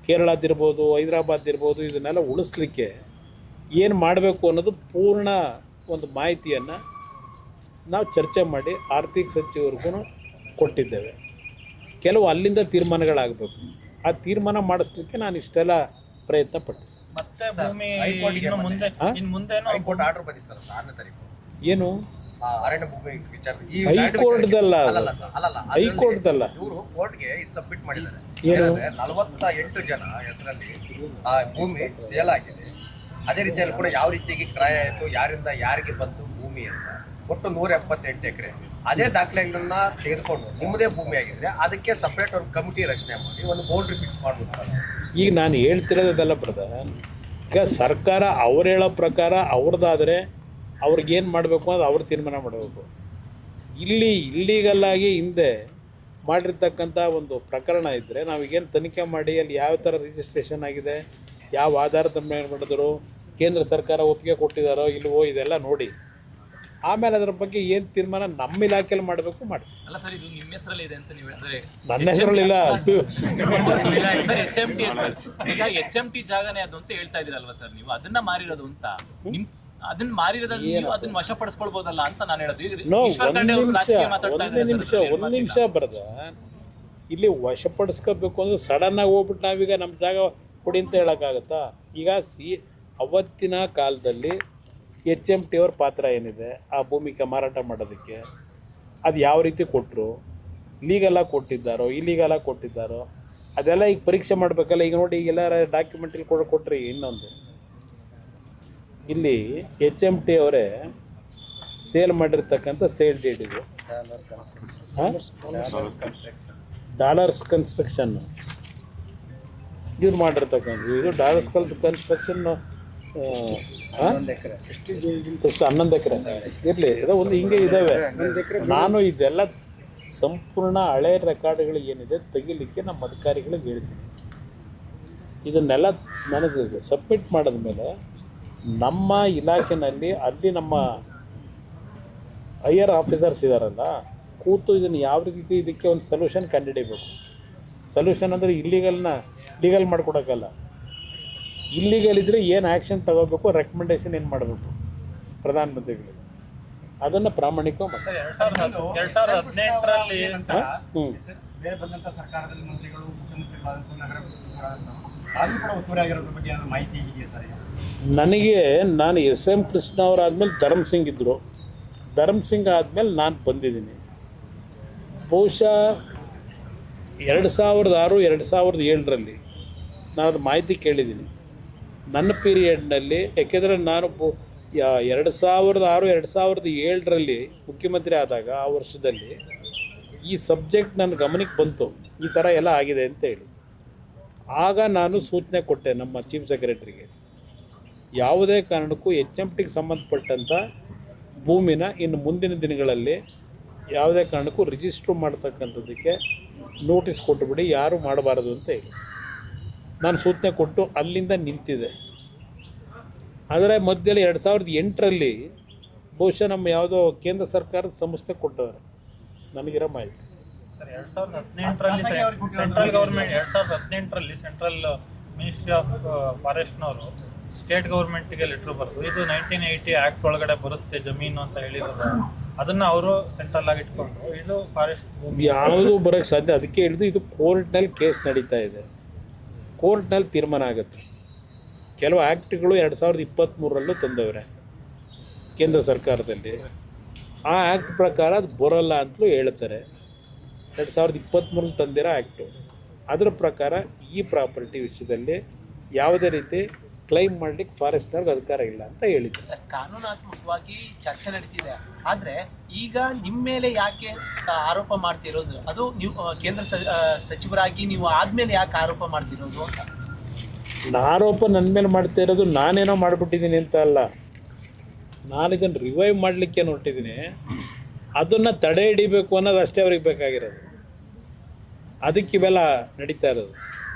ಕೇರಳದಿರ್ಬೋದು, ಹೈದರಾಬಾದಿರ್ಬೋದು, ಇದನ್ನೆಲ್ಲ ಉಳಿಸ್ಲಿಕ್ಕೆ ಏನು ಮಾಡಬೇಕು ಅನ್ನೋದು ಪೂರ್ಣ ಒಂದು ಮಾಹಿತಿಯನ್ನು ನಾವು ಚರ್ಚೆ ಮಾಡಿ ಆರ್ಥಿಕ ಸಚಿವರಿಗೂ ಕೊಟ್ಟಿದ್ದೇವೆ. ಕೆಲವು ಅಲ್ಲಿಂದ ತೀರ್ಮಾನಗಳಾಗಬೇಕು. ಆ ತೀರ್ಮಾನ ಮಾಡಿಸ್ಲಿಕ್ಕೆ ನಾನು ಇಷ್ಟೆಲ್ಲ ಪ್ರಯತ್ನ ಪಟ್ಟೆ. ಮತ್ತೆ ಭೂಮಿ ಹೈಕೋರ್ಟ್ ಆರ್ಡರ್ ಬಂದಿತ್ತಲ್ಲ 6ನೇ ತಾರೀಕು, ಏನು ಅರಣ್ಯ ಭೂಮಿ ವಿಚಾರ ಹೈಕೋರ್ಟ್ದಲ್ಲ, ಹೈಕೋರ್ಟ್ದಲ್ಲ, ಇವರು ಕೋರ್ಟ್ಗೆ ಇದು ಸಬ್ಮಿಟ್ ಮಾಡಿದ್ದಾರೆ. ಏನು 48 ಜನ ಹೆಸರಲ್ಲಿ ಆ ಭೂಮಿ ಸೇಲ್ ಆಗಿದೆ. ಅದೇ ರೀತಿಯಲ್ಲಿ ಕೂಡ ಯಾವ ರೀತಿಯಾಗಿ ಕ್ರಯ ಆಯಿತು, ಯಾರಿಂದ ಯಾರಿಗೆ ಬಂತು ಭೂಮಿ ಅಂತ, ಒಟ್ಟು 178 ಎಕರೆ. ಅದೇ ದಾಖಲೆಗಳನ್ನ ತೆಗೆದುಕೊಂಡು ನಿಮ್ಮದೇ ಭೂಮಿ ಆಗಿದ್ರೆ ಅದಕ್ಕೆ ಸಪ್ರೇಟ್ ಒಂದು ಕಮಿಟಿ ರಚನೆ ಮಾಡಿ ಒಂದು ಬೌಂಡ್ರಿ ಫಿಕ್ಸ್ ಮಾಡ್ಬಿಡ್ತಾರೆ. ಈಗ ನಾನು ಹೇಳ್ತಿರೋದಲ್ಲ ಪ್ರಧಾನ್, ಈಗ ಸರ್ಕಾರ ಅವ್ರು ಹೇಳೋ ಪ್ರಕಾರ ಅವ್ರದ್ದಾದರೆ ಅವ್ರಿಗೇನು ಮಾಡಬೇಕು ಅನ್ನೋದು ಅವ್ರು ತೀರ್ಮಾನ ಮಾಡಬೇಕು. ಇಲ್ಲಿ ಇಲ್ಲೀಗಲ್ಲಾಗಿ ಹಿಂದೆ ಮಾಡಿರ್ತಕ್ಕಂಥ ಒಂದು ಪ್ರಕರಣ ಇದ್ದರೆ ನಾವೀಗೇನು ತನಿಖೆ ಮಾಡಿ ಅಲ್ಲಿ ಯಾವ ಥರ ರಿಜಿಸ್ಟ್ರೇಷನ್ ಆಗಿದೆ, ಯಾವ ಆಧಾರದ ಮೇಲೆ ಮಾಡಿದ್ರು, ಕೇಂದ್ರ ಸರ್ಕಾರ ಒಪ್ಪಿಗೆ ಕೊಟ್ಟಿದ್ದಾರೋ ಇಲ್ವೋ, ಇದೆಲ್ಲ ನೋಡಿ ಆಮೇಲೆ ಅದರ ಬಗ್ಗೆ ಏನು ತೀರ್ಮಾನ ನಮ್ಮ ಇಲಾಖೆಯಲ್ಲಿ ಮಾಡಬೇಕು ಮಾಡ್ತೀವಿ. ಅಲ್ಲ ಸರ್, ಇದು ನಿಮ್ಮ ಹೆಸರಲ್ಲಿ ಇದೆ ಅಂತ ನೀವು ಹೇಳಿದ್ರೆ ನನ್ನ ಹೆಸರಲ್ಲಿಲ್ಲ. ಸರ್ HMT ಈಗ HMT ಜಾಗನೇ ಅದು ಅಂತ ಹೇಳ್ತಾ ಇದ್ದೀರಲ್ವಾ ಸರ್, ನೀವು ಅದನ್ನ ಮಾರಿರೋದು ಅಂತ ನಿಮ್ ಅದನ್ನ ಮಾರಿರೋದು ನೀವು ಅದನ್ನ ವಶಪಡಿಸ್ಕೊಳ್ಬಹುದಲ್ಲ ಅಂತ ನಾನು ಹೇಳೋದು. ಒಂದು ನಿಮಿಷ ಬರದ ಇಲ್ಲಿ ವಶಪಡಿಸ್ಕೋಬೇಕು ಅಂದ್ರೆ ಸಡನ್ ಆಗಿ ಹೋಗ್ಬಿಟ್ಟು ನಾವೀಗ ನಮ್ಮ ಜಾಗ ಕೊಡಿ ಅಂತ ಹೇಳೋಕ್ಕಾಗತ್ತಾ? ಈಗ ಅವತ್ತಿನ ಕಾಲದಲ್ಲಿ HMT ಅವ್ರ ಪಾತ್ರ ಏನಿದೆ ಆ ಭೂಮಿಗೆ ಮಾರಾಟ ಮಾಡೋದಕ್ಕೆ, ಅದು ಯಾವ ರೀತಿ ಕೊಟ್ಟರು, ಲೀಗಲಾಗಿ ಕೊಟ್ಟಿದ್ದಾರೋ ಇಲ್ಲೀಗಲಾಗಿ ಕೊಟ್ಟಿದ್ದಾರೋ ಅದೆಲ್ಲ ಈಗ ಪರೀಕ್ಷೆ ಮಾಡಬೇಕಲ್ಲ. ಈಗ ನೋಡಿ, ಈಗೆಲ್ಲ ಡಾಕ್ಯುಮೆಂಟ್ರಿ ಕೊಟ್ಟರೆ ಇನ್ನೊಂದು ಇಲ್ಲಿ HMT ಅವರೇ ಸೇಲ್ ಮಾಡಿರ್ತಕ್ಕಂಥ ಸೇಲ್ ಡೇಟ್ ಇದು ಡಾಲರ್ಸ್ ಕನ್ಸ್ಟ್ರಕ್ಷನ್ ಇವ್ರು ಮಾಡಿರ್ತಕ್ಕಂಥ ಇದು ಡಾಲರ್ಸ್ ಕನ್ಸ್ಟ್ರಕ್ಷನ್ ಎಷ್ಟು 11 ಎಕರೆ ಇರಲಿ, ಇದೋ ಒಂದು ಹಿಂಗೆ ಇದ್ದಾವೆ. ನಾನು ಇದೆಲ್ಲ ಸಂಪೂರ್ಣ ಹಳೆ ರೆಕಾರ್ಡ್ಗಳು ಏನಿದೆ ತೆಗಿಲಿಕ್ಕೆ ನಮ್ಮ ಅಧಿಕಾರಿಗಳಿಗೆ ಹೇಳ್ತೀನಿ. ಇದನ್ನೆಲ್ಲ ನನಗೆ ಸಬ್ಮಿಟ್ ಮಾಡಿದ್ಮೇಲೆ ನಮ್ಮ ಇಲಾಖೆಯಲ್ಲಿ ಅಲ್ಲಿ ನಮ್ಮ ಹೈಯರ್ ಆಫೀಸರ್ಸ್ ಇದ್ದಾರಲ್ಲ, ಕೂತು ಇದನ್ನು ಯಾವ ರೀತಿ ಇದಕ್ಕೆ ಒಂದು ಸೊಲ್ಯೂಷನ್ ಕಂಡುಹಿಡಿಬೇಕು. ಸೊಲ್ಯೂಷನ್ ಅಂದರೆ ಲೀಗಲ್ ಮಾಡ್ಕೊಡೋಕ್ಕಲ್ಲ, ಇಲ್ಲಿಗಲ್ ಇದ್ದರೆ ಏನು ಆ್ಯಕ್ಷನ್ ತಗೋಬೇಕು, ರೆಕಮೆಂಡೇಶನ್ ಏನು ಮಾಡಬೇಕು ಪ್ರಧಾನಮಂತ್ರಿಗಳಿಗೆ, ಅದನ್ನು ಪ್ರಾಮಾಣಿಕವಾಗಿ ಮಾಡಿ. 2018ರಲ್ಲಿ ಬೇರೆ ಬಂದಂತ ಸರ್ಕಾರದಲ್ಲಿ ಮಂತ್ರಿಗಳು, ಮುಖ್ಯಮಂತ್ರಿಗಳಾದಂಥ ನಗರ ಆದರೂ ಕೂಡ ಒತ್ತುವರಿ ಆಗಿರೋದ್ರ ಬಗ್ಗೆ ಏನಾದ್ರು ಮಾಹಿತಿ ಇದೆಯಾ ಸರ್? ನನಗೆ ನಾನು SM ಕೃಷ್ಣ ಅವರಾದ್ಮೇಲೆ ಧರ್ಮ್ ಸಿಂಗ್ ಇದ್ದರು, ಧರ್ಮ್ ಸಿಂಗ್ ಆದಮೇಲೆ ನಾನು ಬಂದಿದ್ದೀನಿ. ಬಹುಶಃ 2006, 2007ರಲ್ಲಿ ನಾನು ಅದು ಮಾಹಿತಿ ಕೇಳಿದ್ದೀನಿ ನನ್ನ ಪೀರಿಯಡ್ನಲ್ಲಿ. ಯಾಕೆಂದರೆ ನಾನು 2006, 2007ರಲ್ಲಿ ಮುಖ್ಯಮಂತ್ರಿ ಆದಾಗ ಆ ವರ್ಷದಲ್ಲಿ ಈ ಸಬ್ಜೆಕ್ಟ್ ನನ್ನ ಗಮನಕ್ಕೆ ಬಂತು, ಈ ಥರ ಎಲ್ಲ ಆಗಿದೆ ಅಂತ ಹೇಳಿ. ಆಗ ನಾನು ಸೂಚನೆ ಕೊಟ್ಟೆ ನಮ್ಮ ಚೀಫ್ ಸೆಕ್ರೆಟರಿಗೆ, ಯಾವುದೇ ಕಾರಣಕ್ಕೂ HMTಗೆ ಸಂಬಂಧಪಟ್ಟಂಥ ಭೂಮಿನ ಇನ್ನು ಮುಂದಿನ ದಿನಗಳಲ್ಲಿ ಯಾವುದೇ ಕಾರಣಕ್ಕೂ ರಿಜಿಸ್ಟ್ರು ಮಾಡ್ತಕ್ಕಂಥದ್ದಕ್ಕೆ ನೋಟಿಸ್ ಕೊಟ್ಟುಬಿಡಿ, ಯಾರೂ ಮಾಡಬಾರದು ಅಂತ ಹೇಳಿ ನಾನು ಸೂಚನೆ ಕೊಟ್ಟು ಅಲ್ಲಿಂದ ನಿಂತಿದೆ. ಆದರೆ ಮಧ್ಯದಲ್ಲಿ 2008ರಲ್ಲಿ ಬಹುಶಃ ನಮ್ಮ ಯಾವುದೋ ಕೇಂದ್ರ ಸರ್ಕಾರದ ಸಂಸ್ಥೆ ಕೊಟ್ಟವರು ನನಗಿರೋ ಮಾಹಿತಿ. 2018ರಲ್ಲಿ ಸೆಂಟ್ರಲ್ ಗೌರ್ಮೆಂಟ್ 2018ರಲ್ಲಿ ಸೆಂಟ್ರಲ್ ಮಿನಿಸ್ಟ್ರಿ ಆಫ್ ಫಾರೆಸ್ಟ್ನವರು ಸ್ಟೇಟ್ ಗೌರ್ಮೆಂಟ್ಗೆ ಲೆಟ್ರ್ ಬರೆದು ಇದು 1980 ಆ್ಯಕ್ಟ್ ಒಳಗಡೆ ಬರುತ್ತೆ ಜಮೀನು ಅಂತ ಹೇಳಿದ್ರು. ಅದನ್ನು ಅವರು ಸೆಂಟ್ರಲ್ ಆಗಿ ಇಟ್ಕೊಂಡು ಇದು ಫಾರೆಸ್ಟ್ ಯಾವುದು ಬರೋಕ್ಕೆ ಸಾಧ್ಯ, ಅದಕ್ಕೆ ಹೇಳಿದ್ದು ಇದು ಕೋರ್ಟ್ನಲ್ಲಿ ಕೇಸ್ ನಡೀತಾ ಇದೆ, ಕೋರ್ಟ್ನಲ್ಲಿ ತೀರ್ಮಾನ ಆಗುತ್ತೆ. ಕೆಲವು ಆ್ಯಕ್ಟ್ಗಳು 2023ರಲ್ಲೂ ತಂದವ್ರೆ ಕೇಂದ್ರ ಸರ್ಕಾರದಲ್ಲಿ, ಆ ಆ್ಯಕ್ಟ್ ಪ್ರಕಾರ ಅದು ಬರೋಲ್ಲ ಅಂತಲೂ ಹೇಳ್ತಾರೆ. 2023ರಲ್ಲಿ ತಂದಿರೋ ಆ್ಯಕ್ಟು, ಅದರ ಪ್ರಕಾರ ಈ ಪ್ರಾಪರ್ಟಿ ವಿಷಯದಲ್ಲಿ ಯಾವುದೇ ರೀತಿ ಕ್ಲೈಮ್ ಮಾಡಲಿಕ್ಕೆ ಫಾರೆಸ್ಟ್ನವ್ರಿಗೆ ಅಧಿಕಾರ ಇಲ್ಲ ಅಂತ ಹೇಳಿದ್ರು. ಸರ್, ಕಾನೂನಾತ್ಮಕವಾಗಿ ಚರ್ಚೆ ನಡೀತಿದೆ, ಆದರೆ ಈಗ ನಿಮ್ಮ ಮೇಲೆ ಯಾಕೆ ಆರೋಪ ಮಾಡ್ತಿರೋದು? ಅದು ನೀವು ಕೇಂದ್ರ ಸಚಿವರಾಗಿ ನೀವು ಆದಮೇಲೆ ಯಾಕೆ ಆರೋಪ ಮಾಡ್ತಿರೋದು ಅಂತ? ಆರೋಪ ನನ್ನ ಮೇಲೆ ಮಾಡ್ತಾ ಇರೋದು ನಾನೇನೋ ಮಾಡಿಬಿಟ್ಟಿದ್ದೀನಿ ಅಂತ ಅಲ್ಲ, ನಾನು ಇದನ್ನು ರಿವೈವ್ ಮಾಡಲಿಕ್ಕೆ ಹೊರಟಿದ್ದೀನಿ. ಅದನ್ನು ತಡೆ ಹಿಡಿಬೇಕು ಅನ್ನೋದು ಅಷ್ಟೇ ಅವ್ರಿಗೆ ಬೇಕಾಗಿರೋದು, ಅದಕ್ಕೆ ಇವೆಲ್ಲ ನಡೀತಾ ಇರೋದು.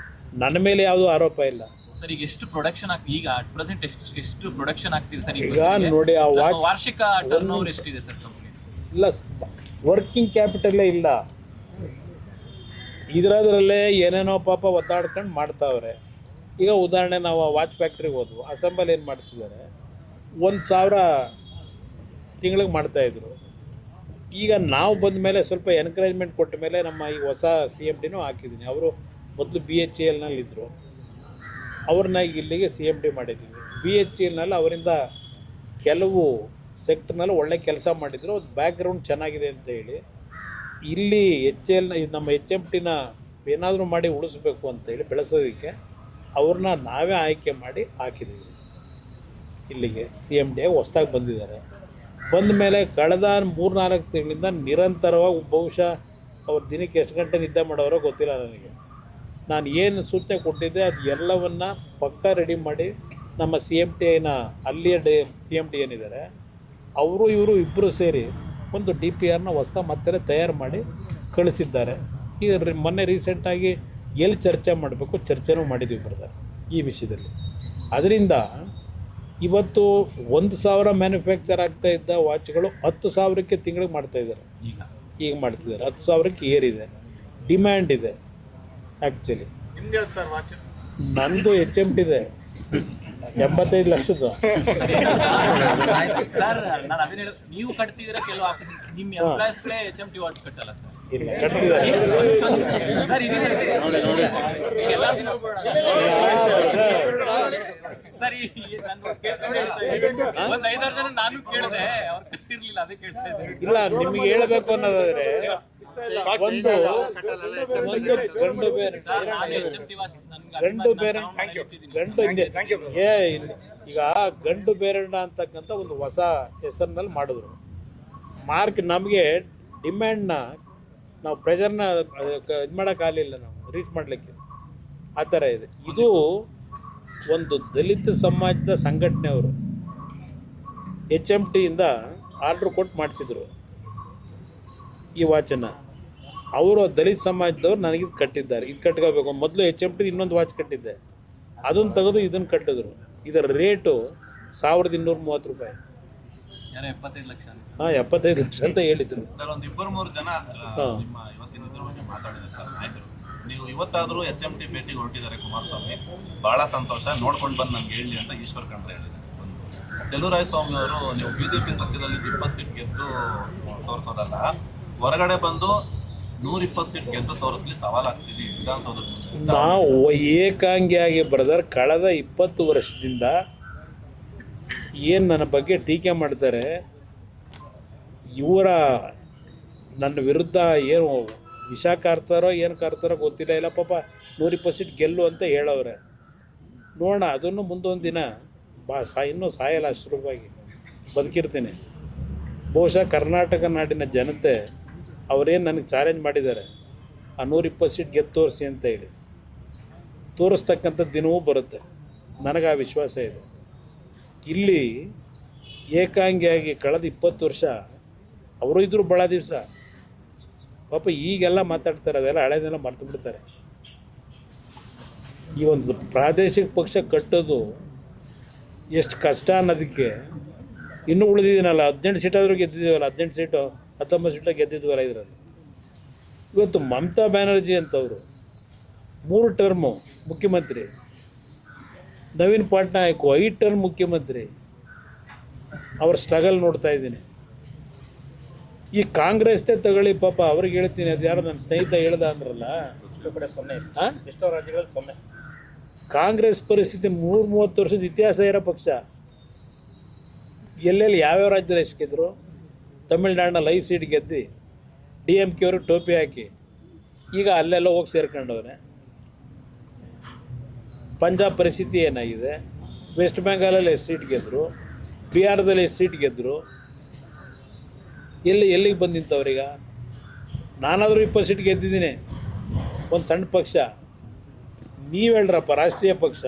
ನನ್ನ ಮೇಲೆ ಯಾವುದೂ ಆರೋಪ ಇಲ್ಲ. ಸರ್, ಈಗ ಎಷ್ಟು ಪ್ರೊಡಕ್ಷನ್ ಆಗ್ತಿದೆ ಈಗ ಅಟ್ ಪ್ರೆಸೆಂಟ್ ಎಷ್ಟು ಪ್ರೊಡಕ್ಷನ್ ಆಗ್ತಿದೆ ಸರ್? ಈಗ ನೋಡಿ, ಆ ವಾರ್ಷಿಕ ಟರ್ನ್ ಓವರ್ ಎಷ್ಟಿದೆ ಸರ್ ಕಂಪನಿ? ಇಲ್ಲ, ವರ್ಕಿಂಗ್ ಕ್ಯಾಪಿಟಲೇ ಇಲ್ಲ. ಇದರಲ್ಲೇ ಏನೇನೋ ಪಾಪ ಒದ್ದಾಡ್ಕೊಂಡು ಮಾಡ್ತಾವ್ರೆ. ಈಗ ಉದಾಹರಣೆ, ನಾವು ವಾಚ್ ಫ್ಯಾಕ್ಟ್ರಿಗೆ ಹೋದ್ವು, ಅಸೆಂಬಲ್ ಏನು ಮಾಡ್ತಿದ್ದಾರೆ, 1,000 ತಿಂಗಳಿಗೆ ಮಾಡ್ತಾಯಿದ್ರು. ಈಗ ನಾವು ಬಂದ ಮೇಲೆ ಸ್ವಲ್ಪ ಎನ್ಕರೇಜ್ಮೆಂಟ್ ಕೊಟ್ಟ ಮೇಲೆ ನಮ್ಮ ಈಗ ಹೊಸ CMDನೂ ಹಾಕಿದ್ದೀನಿ. ಅವರು ಮೊದಲು BHELನಲ್ಲಿದ್ದರು, ಅವ್ರನ್ನ ಇಲ್ಲಿಗೆ CMD ಮಾಡಿದ್ದೀವಿ. BHELನಲ್ಲಿ ಅವರಿಂದ ಕೆಲವು ಸೆಕ್ಟರ್ನಲ್ಲಿ ಒಳ್ಳೆ ಕೆಲಸ ಮಾಡಿದರು, ಒಂದು ಬ್ಯಾಕ್ಗ್ರೌಂಡ್ ಚೆನ್ನಾಗಿದೆ ಅಂತ ಹೇಳಿ ಇಲ್ಲಿ ನಮ್ಮ HMTನ ಏನಾದರೂ ಮಾಡಿ ಉಳಿಸ್ಬೇಕು ಅಂತೇಳಿ ಬೆಳೆಸೋದಕ್ಕೆ ಅವ್ರನ್ನ ನಾವೇ ಆಯ್ಕೆ ಮಾಡಿ ಹಾಕಿದ್ದೀವಿ. ಇಲ್ಲಿಗೆ CMD ಹೊಸ್ದಾಗಿ ಬಂದಿದ್ದಾರೆ. ಬಂದ ಮೇಲೆ ಕಳೆದ 3-4 ತಿಂಗಳಿಂದ ನಿರಂತರವಾಗಿ ಬಹುಶಃ ಅವ್ರು ದಿನಕ್ಕೆ ಎಷ್ಟು ಗಂಟೆ ನಿದ್ದೆ ಮಾಡೋರೋ ಗೊತ್ತಿಲ್ಲ ನನಗೆ. ನಾನು ಏನು ಸೂಚನೆ ಕೊಟ್ಟಿದ್ದೆ ಅದು ಎಲ್ಲವನ್ನು ಪಕ್ಕ ರೆಡಿ ಮಾಡಿ ನಮ್ಮ CMTನ ಅಲ್ಲಿಯ CMD ಏನಿದ್ದಾರೆ ಅವರು ಇವರು ಇಬ್ಬರು ಸೇರಿ ಒಂದು DPRನ ಹೊಸ ಮತ್ತೆ ತಯಾರು ಮಾಡಿ ಕಳಿಸಿದ್ದಾರೆ. ಈಗ ಮೊನ್ನೆ ರೀಸೆಂಟಾಗಿ ಎಲ್ಲಿ ಚರ್ಚೆ ಮಾಡಬೇಕು ಚರ್ಚೆನೂ ಮಾಡಿದ್ವಿ ಬ್ರದರ್ ಈ ವಿಷಯದಲ್ಲಿ. ಅದರಿಂದ ಇವತ್ತು 1,000 ಮ್ಯಾನುಫ್ಯಾಕ್ಚರ್ ಆಗ್ತಾ ಇದ್ದ ವಾಚ್ಗಳು 10,000ಕ್ಕೆ ತಿಂಗಳಿಗೆ ಮಾಡ್ತಾಯಿದ್ದಾರೆ. ಈಗ ಮಾಡ್ತಿದ್ದಾರೆ, 10,000ಕ್ಕೆ ಏರಿದೆ, ಡಿಮ್ಯಾಂಡ್ ಇದೆ. ಆ್ಯಕ್ಚುಲಿ ನಂದು HMT ಇದೆ 85 ಲಕ್ಷದ್ದು. ಸರ್, ನಾನು ಅದನ್ನ ಹೇಳೋದು, ನೀವು ಕಟ್ತಿದ್ದೀರಾ ಕೆಲವು ಆಫೀಸ್, ನಿಮ್ಮ ಎಂಪ್ಲಾಯೀಸ್ಗಳೇ HMT ವಾಚ್ ಕಟ್ಟಲ್ಲ ಸರ್. ಇಲ್ಲ, ಕಟ್ತಿದ್ದಾರೆ. ಸರ್, ಇದು ಎಲ್ಲ ದಿನ ಸರಿ, ಒಂದು 5-6 ಜನ ನಾನು ಕೇಳಿದೆ, ಅವ್ರು ಕಟ್ಟಿರ್ಲಿಲ್ಲ, ಅದೇ ಕೇಳ್ತಾ ಇದ್ದೆ. ಇಲ್ಲ, ನಿಮಗೆ ಹೇಳಬೇಕು ಅನ್ನೋದಾದ್ರೆ ಒಂದು ಗಂಡು ಬೇರೆ ಈಗ ಗಂಡು ಬೇರಣ್ಣ ಅಂತಕ್ಕಂಥ ಒಂದು ಹೊಸ ಹೆಸರಿನಲ್ಲಿ ಮಾಡಿದ್ರು. ಮಾರ್ಕ್ ನಮಗೆ ಡಿಮ್ಯಾಂಡ್ನ ನಾವು ಪ್ರೆಷರ್ನ ಇದು ಮಾಡೋಕ್ಕಾಗಲಿಲ್ಲ, ನಾವು ರೀಚ್ ಮಾಡಲಿಕ್ಕೆ. ಆ ಥರ ಇದೆ. ಇದು ಒಂದು ದಲಿತ ಸಮಾಜದ ಸಂಘಟನೆಯವರು HMTಯಿಂದ ಆರ್ಡ್ರ್ ಕೊಟ್ಟು ಮಾಡಿಸಿದ್ರು ಈ ವಾಚನ್ನು. ಅವರು ದಲಿತ ಸಮಾಜದವ್ರು ನನಗೆ ಇದು ಕಟ್ಟಿದ್ದಾರೆ, ಇದು ಕಟ್ಕೋಬೇಕು. ಮೊದಲು HMT ಇನ್ನೊಂದು ವಾಚ್ ಕಟ್ಟಿದ್ದೆ, ಅದನ್ನು ತೆಗೆದು ಇದನ್ನು ಕಟ್ಟಿದ್ರು. ಇದರ ರೇಟು 1230 ರೂಪಾಯಿ. ಯಾರೋ 75 ಲಕ್ಷ ಹಾಂ, 75 ಲಕ್ಷ ಅಂತ ಹೇಳಿದರು. ಸರ್, ಒಂದು 2-3 ಜನ ನಿಮ್ಮ ಇವತ್ತಿನ ಇದ್ರ ಬಗ್ಗೆ ಮಾತಾಡಿದ್ದಾರೆ ಸರ್ ನಾಯಕರು. ನೀವು ಇವತ್ತಾದರೂ HMT ಭೇಟಿಗೆ ಹೊರಟಿದ್ದಾರೆ ಕುಮಾರಸ್ವಾಮಿ, ಬಹಳ ಸಂತೋಷ, ನೋಡ್ಕೊಂಡು ಬಂದು ನನ್ಗೆ ಹೇಳಿ ಅಂತ ಈಶ್ವರ್ ಖಂಡ್ರೆ ಹೇಳಿದ್ದಾರೆ. ಚೆಲುವರಾಯ ಸ್ವಾಮಿ ಅವರು, ನೀವು BJP ಸತ್ಯದಲ್ಲಿ 20 ಸೀಟ್ ಗೆದ್ದು ತೋರಿಸೋದಲ್ಲ, ಹೊರಗಡೆ ಬಂದು 120 ಸೀಟ್ ಗೆದ್ದು ತೋರಿಸ್ಲಿ, ಸವಾಲಾಗ್ತೀವಿ ವಿಧಾನಸೌಧದಲ್ಲಿ. ನಾವು ಏಕಾಂಗಿಯಾಗಿ ಬ್ರದರ್ ಕಳೆದ 20 ವರ್ಷದಿಂದ ಏನು ನನ್ನ ಬಗ್ಗೆ ಟೀಕೆ ಮಾಡ್ತಾರೆ, ಇವರ ನನ್ನ ವಿರುದ್ಧ ಏನು ವಿಷ ಕಾರ್ತಾರೋ ಏನು ಕಾರ್ತಾರೋ ಗೊತ್ತಿಲ್ಲ. ಇಲ್ಲ ಪಾಪ 120 ಸೀಟ್ ಗೆಲ್ಲು ಅಂತ ಹೇಳವ್ರೆ. ನೋಡೋಣ, ಅದನ್ನು ಮುಂದೊಂದು ದಿನ ಇನ್ನೂ ಸಾಯಲ್ಲ, ಅಷ್ಟರೂಪಾಗಿ ಬದುಕಿರ್ತೀನಿ. ಬಹುಶಃ ಕರ್ನಾಟಕ ನಾಡಿನ ಜನತೆ ಅವರೇನು ನನಗೆ ಚಾಲೆಂಜ್ ಮಾಡಿದ್ದಾರೆ, ಆ 120 ಸೀಟ್ ಗೆದ್ದು ತೋರಿಸಿ ಅಂತ ಹೇಳಿ, ತೋರಿಸ್ತಕ್ಕಂಥ ದಿನವೂ ಬರುತ್ತೆ. ನನಗೆ ಆ ವಿಶ್ವಾಸ ಇದೆ. ಇಲ್ಲಿ ಏಕಾಂಗಿಯಾಗಿ ಕಳೆದ 20 ವರ್ಷ ಅವರು ಇದ್ದರು ಭಾಳ ದಿವಸ. ಪಾಪ ಈಗೆಲ್ಲ ಮಾತಾಡ್ತಾರೆ, ಅದೆಲ್ಲ ಹಳೆದೆಲ್ಲ ಮರ್ತು ಬಿಡ್ತಾರೆ. ಈ ಒಂದು ಪ್ರಾದೇಶಿಕ ಪಕ್ಷ ಕಟ್ಟೋದು ಎಷ್ಟು ಕಷ್ಟ ಅನ್ನೋದಕ್ಕೆ ಇನ್ನೂ ಉಳಿದಿದ್ದೀನಲ್ಲ. 18 ಸೀಟಾದರೂ ಗೆದ್ದಿದ್ದೀವಲ್ಲ, 18 ಸೀಟು 19 ಸೀಟ ಗೆದ್ದಿದ್ವಲ್ಲ ಇದರಲ್ಲಿ. ಇವತ್ತು ಮಮತಾ ಬ್ಯಾನರ್ಜಿ ಅಂತವರು 3 ಟರ್ಮು ಮುಖ್ಯಮಂತ್ರಿ, ನವೀನ್ ಪಟ್ನಾಯಕ್ 5 ಟರ್ಮ್ ಮುಖ್ಯಮಂತ್ರಿ. ಅವ್ರ ಸ್ಟ್ರಗಲ್ ನೋಡ್ತಾ ಇದ್ದೀನಿ. ಈ ಕಾಂಗ್ರೆಸ್ದೇ ತಗೊಳ್ಳಿ, ಪಾಪ ಅವ್ರಿಗೆ ಹೇಳ್ತೀನಿ, ಅದು ಯಾರೋ ನನ್ನ ಸ್ನೇಹಿತ ಹೇಳ್ದ ಅಂದ್ರಲ್ಲ, ಎಷ್ಟೋ ರಾಜ್ಯಗಳಲ್ಲಿ 0. ಕಾಂಗ್ರೆಸ್ ಪರಿಸ್ಥಿತಿ 30 ವರ್ಷದ ಇತಿಹಾಸ ಇರೋ ಪಕ್ಷ. ಎಲ್ಲೆಲ್ಲಿ ಯಾವ್ಯಾವ ರಾಜ್ಯದಲ್ಲಿ ಎಷ್ಟು ಗೆದ್ದರು. ತಮಿಳ್ನಾಡಿನಲ್ಲಿ 5 ಸೀಟ್ ಗೆದ್ದು DMK ಅವ್ರಿಗೆ ಟೋಪಿ ಹಾಕಿ ಈಗ ಅಲ್ಲೆಲ್ಲ ಹೋಗಿ ಸೇರ್ಕೊಂಡವ್ರೆ. ಪಂಜಾಬ್ ಪರಿಸ್ಥಿತಿ ಏನಾಗಿದೆ, ವೆಸ್ಟ್ ಬೆಂಗಾಲಲ್ಲಿ ಎಷ್ಟು ಸೀಟ್ ಗೆದ್ದರು, ಬಿಹಾರದಲ್ಲಿ ಎಷ್ಟು ಸೀಟ್ ಗೆದ್ದರು, ಎಲ್ಲಿಗೆ ಬಂದು ನಿಂತವ್ರೀಗ. ನಾನಾದರೂ 20 ಸೀಟ್ ಗೆದ್ದಿದ್ದೀನಿ, ಒಂದು ಸಣ್ಣ ಪಕ್ಷ. ನೀವು ಹೇಳ್ರಪ್ಪ, ರಾಷ್ಟ್ರೀಯ ಪಕ್ಷ,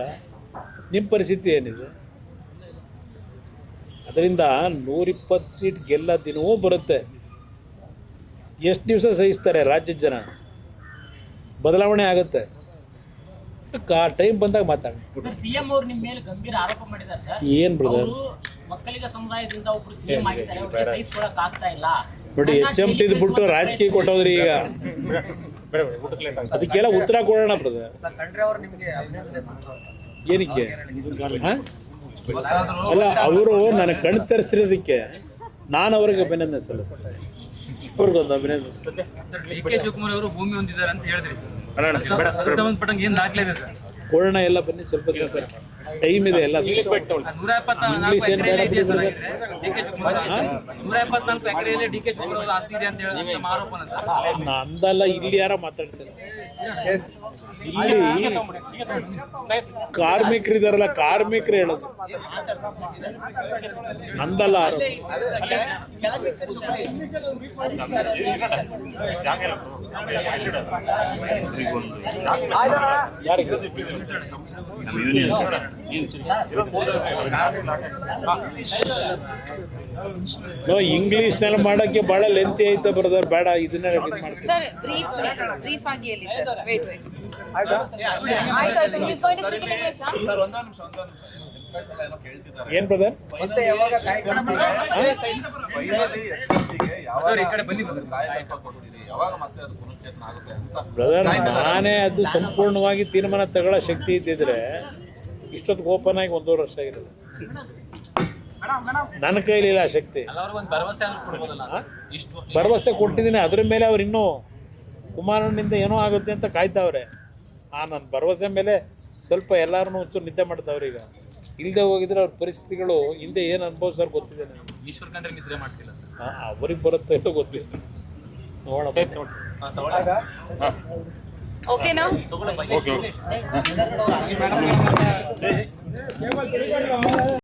ನಿಮ್ಮ ಪರಿಸ್ಥಿತಿ ಏನಿದೆ? ಅದರಿಂದ 120 ಸೀಟ್ ಗೆಲ್ಲ ದಿನವೂ ಬರುತ್ತೆ. ಎಷ್ಟು ದಿವಸ ಸಹಿಸ್ತಾರೆ ರಾಜ್ಯದ ಜನ? ಬದಲಾವಣೆ ಆಗುತ್ತೆ. ಆ ಟೈಮ್ ಬಂದಾಗ ಮಾತಾಡಿ. ಸರ್, ಸಿಎಂ ಅವರು ನಿಮ್ಮ ಮೇಲೆ ಗಂಭೀರ ಆರೋಪ ಮಾಡಿದ್ದಾರೆ ಸರ್. ಏನ್ ಬ್ರದರ್? ಒಕ್ಕಲಿಗ ಸಮುದಾಯದಿಂದ ಒಬ್ರು ಸಿಎಂ ಆಗಿದ್ದಾರೆ, ಅವರಿಗೆ ಸಹಿಸ್ಕೊಳಕ್ ಆಗ್ತಾ ಇಲ್ಲ. ನೋಡಿ, HMT ಬಿಟ್ಟು ರಾಜಕೀಯ ಕೊಟ್ಟೋದ್ರಿ ಈಗ. ಅದಕ್ಕೆಲ್ಲ ಉತ್ತರ ಕೊಡೋಣ ಬ್ರದರ್. ಖಂಡ್ರೆ ಅವರು ನಿಮಗೆ ಅಭಿನಂದನೆ ಸಲ್ಲಿಸೋರು. ಏನಕ್ಕೆ? ಅಲ್ಲ, ಅವರು ನನಗೆ ಕಣ್ ತರಿಸಿರೋದಕ್ಕೆ ನಾನು ಅವ್ರಿಗೆ ಅಭಿನಂದನೆ ಸಲ್ಲಿಸ್ತೇನೆ. ಅವ್ರಿಗೊಂದು ಅಭಿನಂದನೆ. DK ಶಿವಕುಮಾರ್ ಅವರು ಭೂಮಿ ಹೊಂದಿದ್ದಾರೆ ಅಂತ ಹೇಳಿದ್ರಿ ಸರ್, ಸಂಬಂಧಪಟ್ಟಂಗೆ ಏನ್ ದಾಖಲೆ ಇದೆ ಸರ್? ಕೊಡೋಣ, ಎಲ್ಲ ಬನ್ನಿ, ಸ್ವಲ್ಪ ದಿವಸ ಟೈಮ್ ಇದೆ. ಎಲ್ಲ 174 ಎಕರೆಯಲ್ಲಿ ಸರ್ ಆಗಿದೆ. DK ಶಿವಕುಮಾರ್ 174 ಎಕರೆಯಲ್ಲಿ DK ಶಿವಕುಮಾರ್ ಅವರ ಆಸ್ತಿ ಇದೆ ಅಂತ ಹೇಳಿ ನಮ್ಮ ಆರೋಪನ ಸರ್. ನಂದಲ್ಲ, ಇಲ್ಲಿ ಯಾರ ಮಾತಾಡ್ತಾರೆ? ಇಲ್ಲಿ ಕಾರ್ಮಿಕರಿದಾರಲ್ಲ, ಕಾರ್ಮಿಕರು ಹೇಳೋದು, ನಂದಲ್ಲ ಆರೋಪ. ಇಂಗ್ಲಿಷ್ನಲ್ಲಿ ಮಾಡಕ್ಕೆ ಬಹಳ ಲೆಂತಿ ಐತೆ ಬ್ರದರ್, ಬೇಡ ಇದನ್ನ ಸರ್. ಬ್ರೀಫ್ ಆಗಿ ಹೇಳಿ ಸರ್. ವೇಟ್ ಆಯ್ತು. He's going to speak in English, huh? Sir, ಒಂದೇ ನಿಮಿಷ. ಏನೋ ಕೇಳ್ತಿದ್ದಾರೆ. ಏನ್ ಬ್ರದರ್? ಮತ್ತೆ ಯಾವಾಗ ಕಾರ್ಯಕ್ರಮ ಯಾವಾಗ ಮತ್ತೆ ಅದು ಪುನಶ್ಚೇತನ ಆಗುತ್ತೆ ಅಂತ ಬ್ರದರ್, ನಾನೇ ಅದು ಸಂಪೂರ್ಣವಾಗಿ ತೀರ್ಮಾನ ತಗೊಳ್ಳೋ ಶಕ್ತಿ ಇದ್ದಿದ್ರೆ ಇಷ್ಟೊತ್ತಿಗೆ ಓಪನ್ ಆಗಿ 1.5 ವರ್ಷ ಆಗಿರೋದು. ನನ್ನ ಕೈಲಿಲ್ಲ ಆ ಶಕ್ತಿ. ಭರವಸೆ ಕೊಟ್ಟಿದ್ದೀನಿ, ಅದ್ರ ಮೇಲೆ ಅವ್ರು ಇನ್ನೂ ಕುಮಾರಣ್ಣಿಂದ ಏನೋ ಆಗುತ್ತೆ ಅಂತ ಕಾಯ್ತಾವ್ರೆ. ನನ್ನ ಭರವಸೆ ಮೇಲೆ ಸ್ವಲ್ಪ ಎಲ್ಲಾರನ್ನೂ ಒಂಚೂರು ನಿದ್ದೆ ಮಾಡ್ತಾವ್ರೆ. ಈಗ ಇಲ್ಲದೆ ಹೋಗಿದ್ರೆ ಅವ್ರ ಪರಿಸ್ಥಿತಿಗಳು ಹಿಂದೆ ಏನು ಅನುಭವಿಸೋರು ಗೊತ್ತಿದೆ ನನಗೆ. ಈಶ್ವರ್ ಖಂಡ್ರೆ ನಿದ್ರೆ ಮಾಡ್ತಿಲ್ಲ ಸರ್. ಅವ್ರಿಗೆ ಬರುತ್ತೆ ಇಲ್ಲ ಗೊತ್ತಿಲ್ಲ, ನೋಡೋಣ. ಓಕೆನಾ?